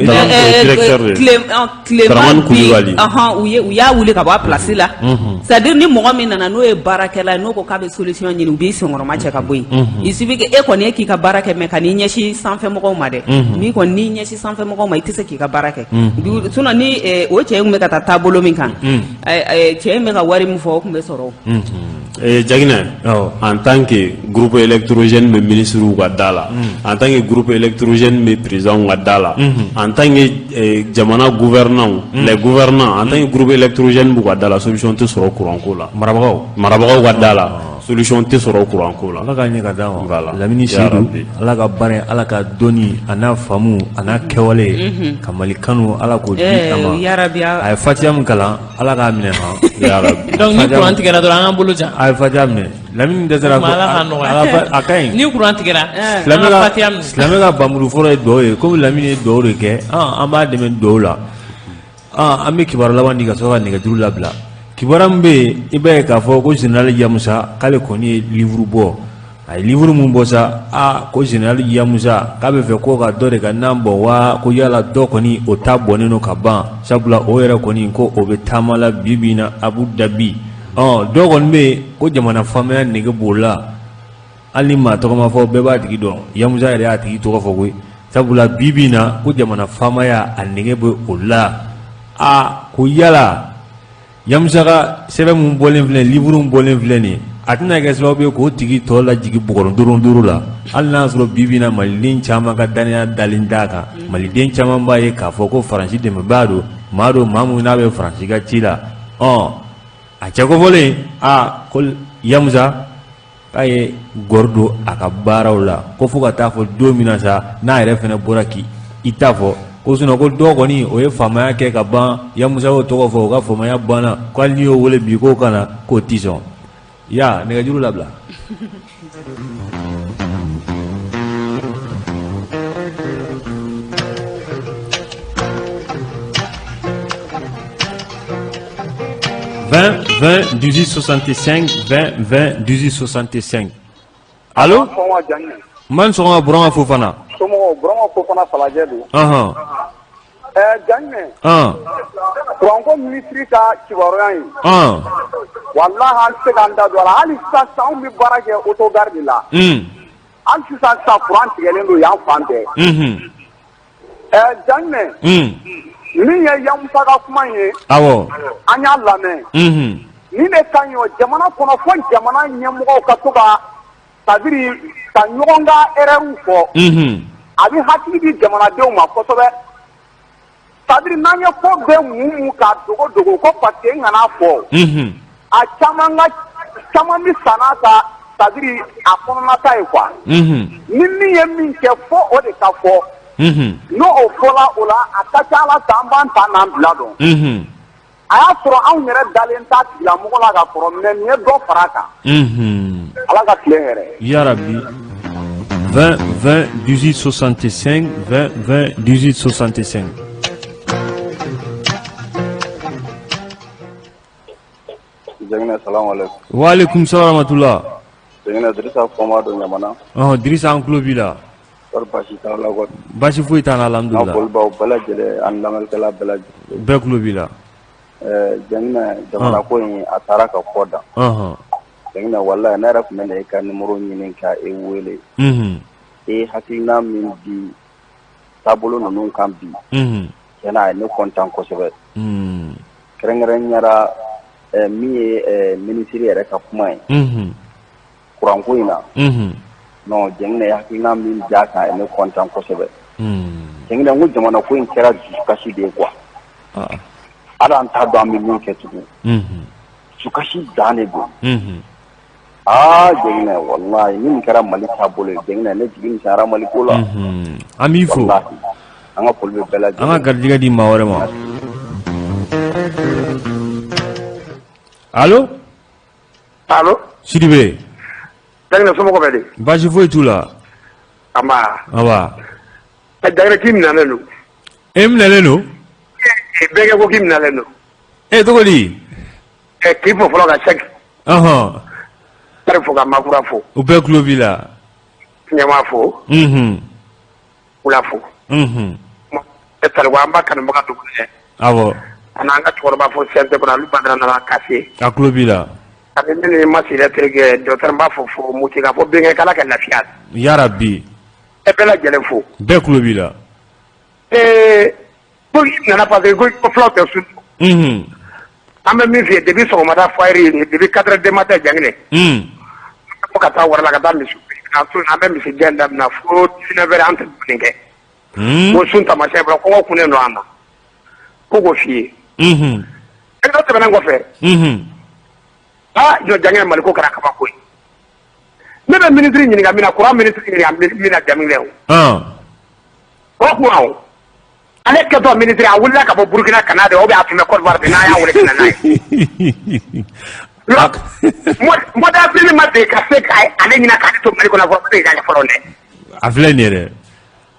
Dramane Coulibaly u y'a wuli ka bɔ a place la c'est à dire ni mɔgɔ min nana n'o ye baarakɛla ye n'o ko k'a bɛ solution ɲini u b'i senkɔrɔma cɛ ka bɔ yen il suffit que e kɔni ye k'i ka baara kɛ mais ka n'i ɲɛsin sanfɛmɔgɔw ma dɛ n'i kɔni n'i ɲɛsin sanfɛmɔgɔw ma i tɛ se k'i ka baara kɛ sinon ni o cɛ in bɛ ka taa taabolo min kan cɛ in bɛ ka wari min fɔ o tun bɛ sɔrɔ Jaginɛ en tant que groupe électrogène bɛ ministre ka da la en tant que groupe électrogène bɛ président ka da la en tant que jamana gouvernants les gouvernants en tant que groupe électrogène b'u ka da la solution tɛ sɔrɔ courant ko la marabagaw ka da la solution tɛ sɔrɔ courant ko la ala ka ɲɛ ka d'an ma Lamini Seydou ala ka baara ala ka dɔnni a n'a faamu a n'a kɛwale ka Mali kanu ala k'o di a ma a ye fatiha min kalan ala k'a minɛ donc ni courant tigɛra dɔrɔn an k'an bolo jan a ye fatiha minɛ Lamini dɛsɛra a ka ɲi ni courant tigɛra an ka fatiha minɛ silamɛ ka banbulu fɔlɔ ye duwawu ye komi Lamini ye duwawu de kɛ an b'a dɛmɛ duwawu la an bɛ kibaru laban di ka sɔrɔ ka nɛgɛjuru labila kibaru min bɛ yen i b'a ye k'a fɔ ko général Yamusa k'ale kɔni ye livre bɔ a ye livre mun bɔ sa ko général Yamusa k'a bɛ fɛ ko ka dɔ de ka nan bɔ wa ko yala dɔ kɔni o ta bɔnnen don ka ban sabula o yɛrɛ kɔni ko o bɛ taama la bi bi in na Abu Dhabi dɔ kɔni bɛ yen ko jamana faamaya nege b'o la hali ni maa tɔgɔ ma fɔ bɛɛ b'a tigi dɔn Yamusa yɛrɛ y'a tigi tɔgɔ fɔ koyi sabula bi bi in na ko jamana faamaya a nege bɛ o la ko yala Yamusa ka sɛbɛn mun bɔlen filɛ livre mun bɔlen filɛ nin a tɛna kɛ sababu ye k'o tigi tɔ lajigi bɔgɔrɔn duuru la hali n'a sɔrɔ bi bi in na maliden caman ka danaya dalen d'a kan maliden caman b'a ye k'a fɔ ko Faransi dɛmɛbaa don maa mun n'a bɛ Faransi ka ci la a cɛ kofɔlen ko Yamusa k'a ye gɔri don a ka baaraw la ko fo ka taa fɔ don min na sa n'a yɛrɛ fana bɔra k'i ta fɔ ko sinon ko dɔ kɔni o ye faamaya kɛ ka ban ya musa y'o tɔgɔ fɔ o ka faamaya banna ko hali n'i y'o wele bi k'o kana k'o ti sɔn ya nɛgɛjuru labila. « 20 18 65 20 20 18 65. Allô? Man sɔgɔma Burama Fofana. Burama Fofana Falajɛ don. Jagne. Kuranko ministre ka kibaruya in. Wallahi an tɛ se k'an da don a la hali sisan anw bɛ baara kɛ autogare de la. Hali sisan kuran tigɛlen don yan fan bɛɛ. Jagne. Min ye Yamusa ka kuma ye. Awɔ. An y'a lamɛn. Nin de ka ɲi o jamana kɔnɔ fo jamana ɲɛmɔgɔw ka to ka c'est-à-dire ka ɲɔgɔn ka erreur fɔ. A bɛ hakili di jamanadenw ma kosɛbɛ. C'est-à-dire n'an ye ko bɛɛ mun ka dogo ko parce que n kana fɔ. A caman bɛ san'a ka c'est-à-dire a kɔnɔnata ye quoi. Ni min ye min kɛ fo o de ka fɔ. N'o o fɔla o la a ka ca Ala fɛ an b'an ta n'an bila dɔn. A y'a sɔrɔ anw yɛrɛ dalen t'a tigilamɔgɔ la ka kɔrɔ mais nin ye dɔ far'a kan. Ala ka tile hɛrɛ. Ya Rabbi. 20 20 18 65 20 20 18 65. Jɛngɛnɛ salamu alaikum. Wa alaikum salam wa rahmatullah. Jɛngɛnɛ Dirisa Fɔnba don Ɲamana. Dirisa an tulo b'i la. Basi t'aw la kɔni. Basi foyi t'an na alhamdulillah. An bolibaw bɛɛ lajɛlen ani lamɛnnikɛla bɛɛ lajɛlen. Bɛɛ tulo b'i la. Jɛngɛnɛ jamana ko in a taara ka fɔ dan. Jɛngɛnɛ wallahi ne yɛrɛ tun bɛ na e ka numéro ɲini ka e wele. E hakilina min di taabolo ninnu kan bi. Tiɲɛna a ye ne content kosɛbɛ. Kɛrɛnkɛrɛnniyara min ye ministre yɛrɛ ka kuma ye. Kuranko in na. Non Jɛngɛnɛ hakilina min ja kan a ye ne content kosɛbɛ. Jɛngɛnɛ n ko jamana ko in kɛra dusukasi de ye quoi. Ala an t'a dɔn an bɛ min kɛ tugun. Dusukasi dan de don. Jɛngɛnɛ wallahi ni nin kɛra Mali taabolo ye Jɛngɛnɛ ne jigi misɛnyara Mali ko la. An b'i fo. An ka foli bɛ bɛɛ lajɛlen. An ka garijɛgɛ di maa wɛrɛ ma. Allo? Allo? Sidibe. Jɛngɛnɛ somɔgɔw bɛ di? Basi foyi t'u la. Anba. Anba. Jɛngɛnɛ k'i minɛlen don. E minɛlen don? Bɛɛ kɛ ko k'i minɛlen don. Cogo di? K'i fɔ fɔlɔ ka sɛki. Tari fo ka Makura fo. U bɛɛ tulo b'i la. Ɲɛma fo. Wula fo. Tariku an b'a kanubaga dogo dɛ. Awɔ. Ani an ka cɛkɔrɔba fo CNT kɔnɔ olu Badara nana Kase. A tulo b'i la. Ani ne ni ma sira terikɛ docteur n b'a fɔ Muti ka fɔ bɛnkɛ k'Ala ka lafiya. Ya Rabbi. Bɛɛ lajɛlen fo. Bɛɛ tulo b'i la. Ko i nana parce que ko fulaw tɛ sun. An bɛ min f'i ye depuis sɔgɔmada foire depuis 4 heures du matin Jɛngɛnɛ. Fo ka taa Warala ka taa misi an bɛ misi gɛn daminɛ fo 19 heures an tɛ dumuni kɛ. Ko sun taamasiyɛn bɔra kɔngɔ kunnen don an na. Ko k'o f'i ye. Dɔ tɛmɛnen kɔfɛ. Jɔ Jɛngɛnɛ Mali ko kɛra kabako ye. Ne bɛ ministre ɲininka min na courant ministre ɲininka min na Jɛngɛnɛ o. O kuma o. Ale kɛtɔ ministre a wulila ka bɔ Burukina ka na de ou bien a tun bɛ Côte d'Ivoire de n'a y'a wele ka na n'a ye. Mɔdafili ma deli ka se k'ale ɲininka k'ale to Mali kɔnɔ fɔlɔ ka fɔlɔ dɛ. A filɛ nin ye dɛ.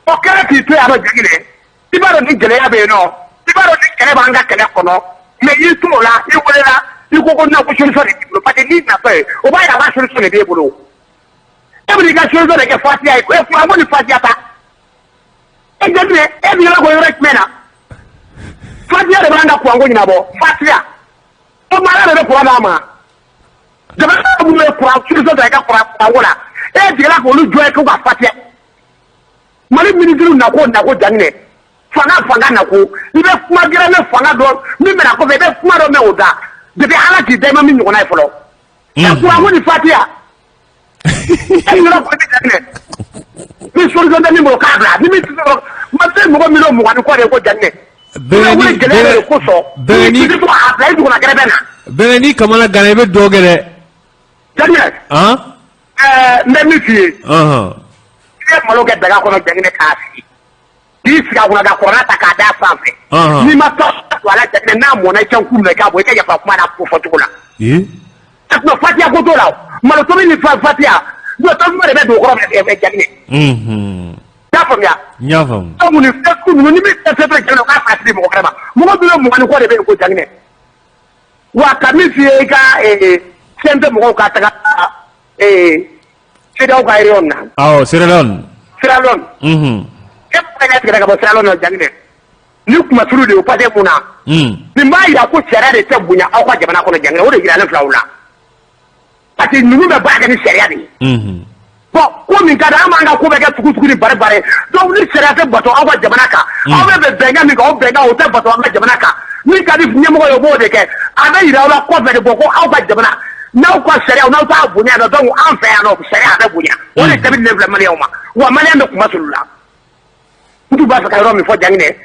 O kɛra k'i to yan nɔ Jɛngɛnɛ i b'a dɔn ni gɛlɛya bɛ yen nɔ i b'a dɔn ni kɛlɛ b'an ka kɛlɛ kɔnɔ mais i to o la i welela i ko non ko solution de b'i bolo parce que n'i natɔ ye o b'a yira k'a solution de b'e bolo. E bɛ n'i ka solution de kɛ Fatiya ye ko ko ni Fatiya ta. Jɛngɛnɛ e b'i yɛlɛ k'o yɔrɔ jumɛn na Fatiya de b'an ka kuranko ɲɛnabɔ Fatiya o maa de bɛ kuran d'a ma jamana minnu ye kuran solution ta i ka kuranko la e jigila k'olu jɔ ye k'u ka Fatiya Mali ministre nako Jɛngɛnɛ fanga nako i bɛ kuma gɛrɛ ne fanga dɔn min bɛna kɔfɛ i bɛ kuma dɔ mɛn o da depuis Ala k'i da i ma min ɲɔgɔnna ye fɔlɔ kuranko ni Fatiya e yɔrɔ ko Jɛngɛnɛ ni solution tɛ min bolo k'a bila ni min tɛ sɔrɔ ma se mɔgɔ minnu 20 ni kɔ de ko Jɛngɛnɛ bɛɛ ni kamana gana i bɛ dɔ kɛ dɛ. Jɛngɛnɛ n bɛ min f'i ye i ye malo kɛ daga kɔnɔ Jɛngɛnɛ k'a sigi k'i sigi a kunna ka kɔrɔla ta k'a d'a sanfɛ n'i ma tɔ to a la jateminɛ n'a mɔna i can kun minɛ k'a bɔ i ka yafa kuma n'a fɔ cogo la fatiya ko t'o la malo tobi ni fatiya n'o tasuma de bɛ don o kɔrɔ jateminɛ y'a faamuya n y'a faamu aw ni fɛn ninnu ni min tɛ fɛn jateminɛ o k'a f'a sigi mɔgɔ wɛrɛ ma mɔgɔ min bɛ mugan ni kɔ de bɛ yen ko jateminɛ wa ka min f'i ye i ka fɛn tɛ mɔgɔw ka taga CEDEAO ka réunion na awɔ Sierra Leone e mɔgɔ y'a tigɛ ka bɔ Sierra Leone na jateminɛ ni kuma suru de ye o pase mun na nin b'a yira ko sariya de tɛ bonya aw ka jamana kɔnɔ jateminɛ o de yira ne fila o la parce que ninnu bɛ baara kɛ ni sariya de ye bon ko min ka di an b'an ka ko bɛ kɛ tugu-tugu ni bari-bari donc ni sariya tɛ bato aw ka jamana kan aw bɛ bɛnkan min kan o bɛnkan o tɛ bato an ka jamana kan min ka di ɲɛmɔgɔ ye o b'o de kɛ a bɛ yira aw la kɔfɛ de bɔ ko aw ka jamana n'aw ka sariya n'aw t'a bonya dɔn donc an fɛ yan nɔ sariya a bɛ bonya o de tɛmɛ ne filɛ maliyɛnw ma wa maliyɛn bɛ kuma sulu la n tun b'a fɛ ka yɔrɔ min fɔ Janginɛ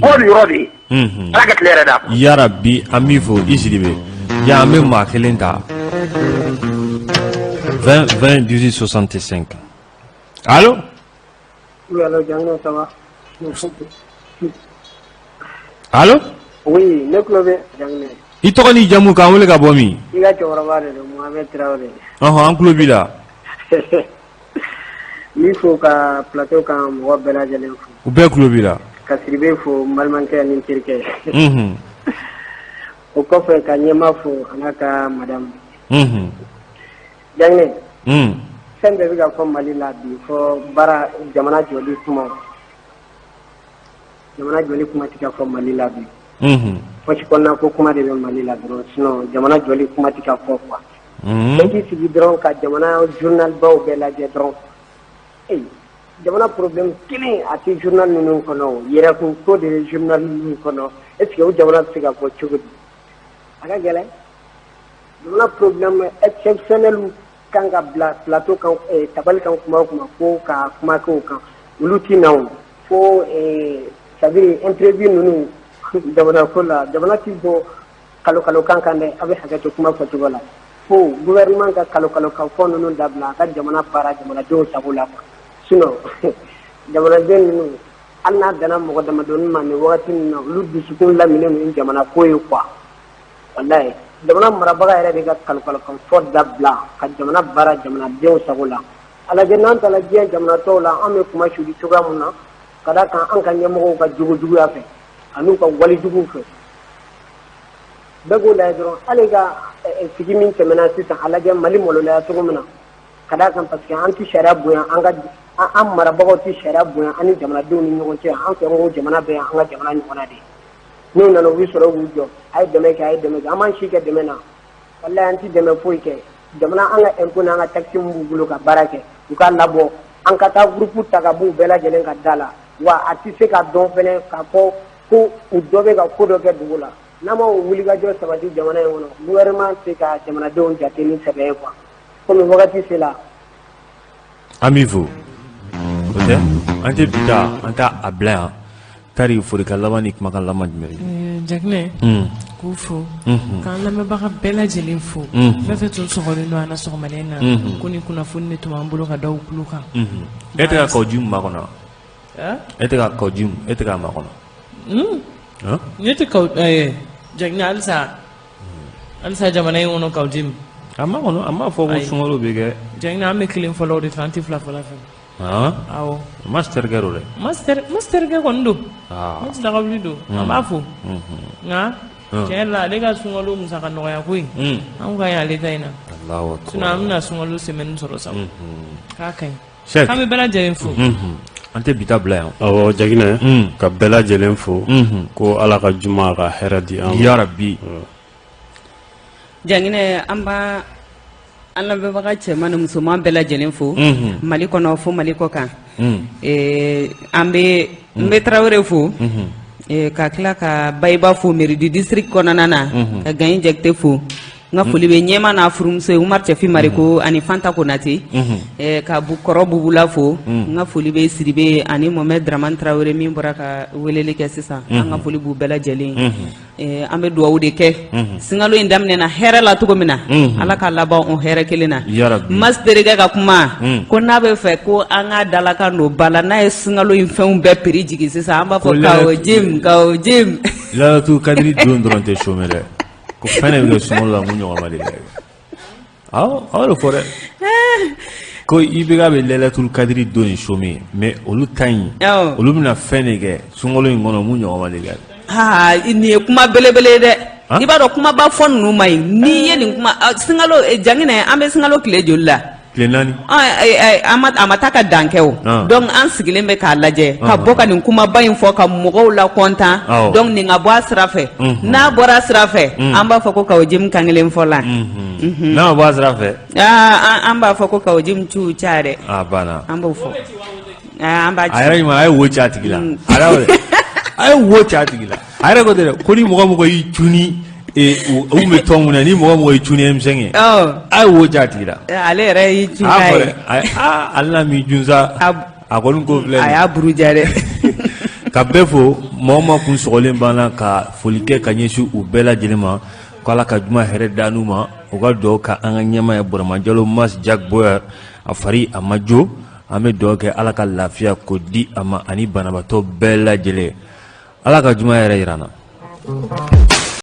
o de yɔrɔ de ye ala ka tile yɛrɛ da yarabi an b'i fo i Sidibe ya an bɛ maa kelen ta 20 20 18 65 allo oui allo Janginɛ ça va allo oui ne tulo bɛ Janginɛ i tɔgɔ ni jamu k'an wele ka bɔ min i ka cɛkɔrɔba de don Mohamed Traoré an tulo b'i la n'i fo ka plateau kan mɔgɔ bɛɛ lajɛlen fo u bɛɛ tulo b'i la ka Sidibe fo n balimakɛ ni n terikɛ o kɔfɛ ka ɲɛma fo a n'a ka madame Janginɛ fɛn bɛɛ bɛ ka fɔ Mali la bi fɔ baara jamana jɔli kuma tɛ ka fɔ Mali la bi fosi kɔnɔna ko kuma de bɛ Mali la dɔrɔn sinon jamana jɔli kuma tɛ ka fɔ quoi e k'i sigi dɔrɔn ka jamana journal baw bɛɛ lajɛ dɔrɔn jamana problème kelen a tɛ journal ninnu kɔnɔ o yɛrɛkun ko de ye journal ninnu kɔnɔ est ce que o jamana bɛ se ka fɔ cogo di a ka gɛlɛn jamana problème exceptionnel kan ka bila plateau kan tabali kan kuma o kuma ko ka kuma kɛ o kan olu tɛ na o fo c'est à dire interview ninnu jamana ko la jamana tɛ bɔ kalo kan kan dɛ a bɛ hakɛ to kuma fɔcogo la fo gouvernement ka kalo kan fɔ ninnu dabila a ka jamana baara jamanadenw sago la sinon jamanaden ninnu hali n'a danna mɔgɔ damadɔni ma nin wagati ninnu na olu dusukun laminen ninnu jamana ko ye quoi walayi jamana marabaga yɛrɛ de ka kalo kan fɔ dabila ka jamana baara jamanadenw sago la a lajɛ n'an taara diɲɛ jamana tɔw la an bɛ kuma suli cogoya mun na ka d'a kan an ka ɲɛmɔgɔw ka jogojuguya fɛ an'u ka walijuguw fɛ bɛɛ k'o lajɛ dɔrɔn hali ka sigi min tɛmɛna sisan a lajɛ Mali maloya cogo min na ka d'a kan parce que an tɛ sariya bonya an marabagaw tɛ sariya bonya an ni jamanadenw ni ɲɔgɔn cɛ an fɛ ko jamana bɛ an ka jamana ɲɔgɔnna de n'u nana u bɛ sɔrɔ k'u jɔ a ye dɛmɛ kɛ an m'an si kɛ dɛmɛ na walayi an tɛ dɛmɛ foyi kɛ jamana an ka impôt n'an ka taxe min b'u bolo ka baara kɛ u k'a labɔ an ka taa groupe ta ka b'u bɛɛ lajɛlen ka da la wa a tɛ se ka dɔn fɛnɛ k'a fɔ ko u dɔ bɛ ka ko dɔ kɛ dugu la n'a ma wulikajɔ sabati jamana in kɔnɔ gouvernement tɛ ka jamanadenw jate ni sɛbɛ ye quoi komi wagati sera an b'i fo o tɛ an tɛ bi taa an t'a a bila yan tari folikan laban ni kumakan laban jumɛn ye Janginɛ k'u fo k'an lamɛnbaga bɛɛ lajɛlen fo fɛn fɛn tun sɔgɔlen don an na sɔgɔmada in na ko ni kunnafoni de tun b'an bolo ka da u tulo kan e tɛ ka kɔji min makɔnɔ e tɛ ka kɔji min e tɛ k'a makɔnɔ ne tɛ kaw Janginɛ halisa jamana in kɔnɔ kawji min a makɔnɔ a m'a fɔ ko sunkalo bɛ kɛ Janginɛ an bɛ kelen fɔlɔ o de fɛ an tɛ fila fɔlɔ fɛ awɔ master kɛ o dɛ master kɛ kɔni don ne tɛ daga wuli don an b'a fo nka tiɲɛ yɛrɛ la ale ka sunkalo musaka nɔgɔya ko in an ka ɲi ale ta in na sinon an bɛna sunkalo semaine sɔrɔ sa k'a ka ɲi k'an bɛ bɛɛ lajɛlen fo an tɛ bi ta bila yan awɔ Janginɛ ka bɛɛ lajɛlen fo ko ala ka juma ka hɛrɛ di an ma yarabi Janginɛ an lamɛnbaga cɛman ni musoman bɛɛ lajɛlen fo Mali kɔnɔ fo Mali kɔ kan an bɛ n bɛ Tarawele fo ka tila ka Bayiba fo mairie du district kɔnɔna na ka Gaɲi Jakite fo nga foli be nyema na furumse Umar Chefi Mariko ani Fanta Konate ka bu koro bubula fo nga foli be Sidibe ani Mohamed Draman Traoré min bora ka welele ke sisan nga foli bu bela jelen an be duwawu de kɛ singalo in daminɛna hɛrɛ la cogo min na ala ka laban o hɛrɛ kelen na masiterikɛ ka kuma ko n'a bɛ fɛ ko an ka dalakan don ba la n'a ye singalo in fɛnw bɛɛ piri jigin sisan an b'a fɔ kawo jim Laylatul Kadiri don dɔrɔn tɛ chômé dɛ ko fɛn de bɛ kɛ sunkalo la mun ɲɔgɔn ma de kɛ aw de fɔ dɛ ko IBK bɛ Laylatul Kadiri don ni chômé mais olu ta in olu bɛna fɛn de kɛ sunkalo in kɔnɔ mun ɲɔgɔn ma de kɛ nin ye kuma belebele dɛ i b'a dɔn kumaba fɔ ninnu ma ɲi n'i ye nin kuma singalo janginɛ an bɛ singalo tile joli la tile 4 a ma taa ka dan kɛ o donc an sigilen bɛ k'a lajɛ ka bɔ ka nin kumaba in fɔ ka mɔgɔw la kontan donc nin ka bɔ a sira fɛ n'a bɔra a sira fɛ an b'a fɔ ko kawo jim kan kelen fɔ la n'a ma bɔ a sira fɛ an b'a fɔ ko kawo jim ciw caya dɛ a banna an b'o fɔ an b'a ci a yɛrɛ a ye wo ci a tigi la a ye wo ci a tigi la a yɛrɛ ko tɛ ko ni mɔgɔ y'i cuni u bɛ tɔn mun na ni mɔgɔ y'i cuni emisɛn ye a ye wo ci a tigi la ale yɛrɛ y'i cuni a ye ale na mi junsa a kɔni ko filɛ a y'a buruja dɛ ka bɛɛ fo mɔgɔ ma kun sɔgɔlen banna ka foli kɛ ka ɲɛsin u bɛɛ lajɛlen ma ko ala ka juma hɛrɛ da n'u ma u ka dugawu ka an ka ɲɛmaa ye Burama Jalo Mas Jack Boyer a fari a ma jo an bɛ dugawu kɛ ala ka lafiya ko di a ma ani banabaatɔ bɛɛ lajɛlen ala ka juma yɛrɛ yir'an na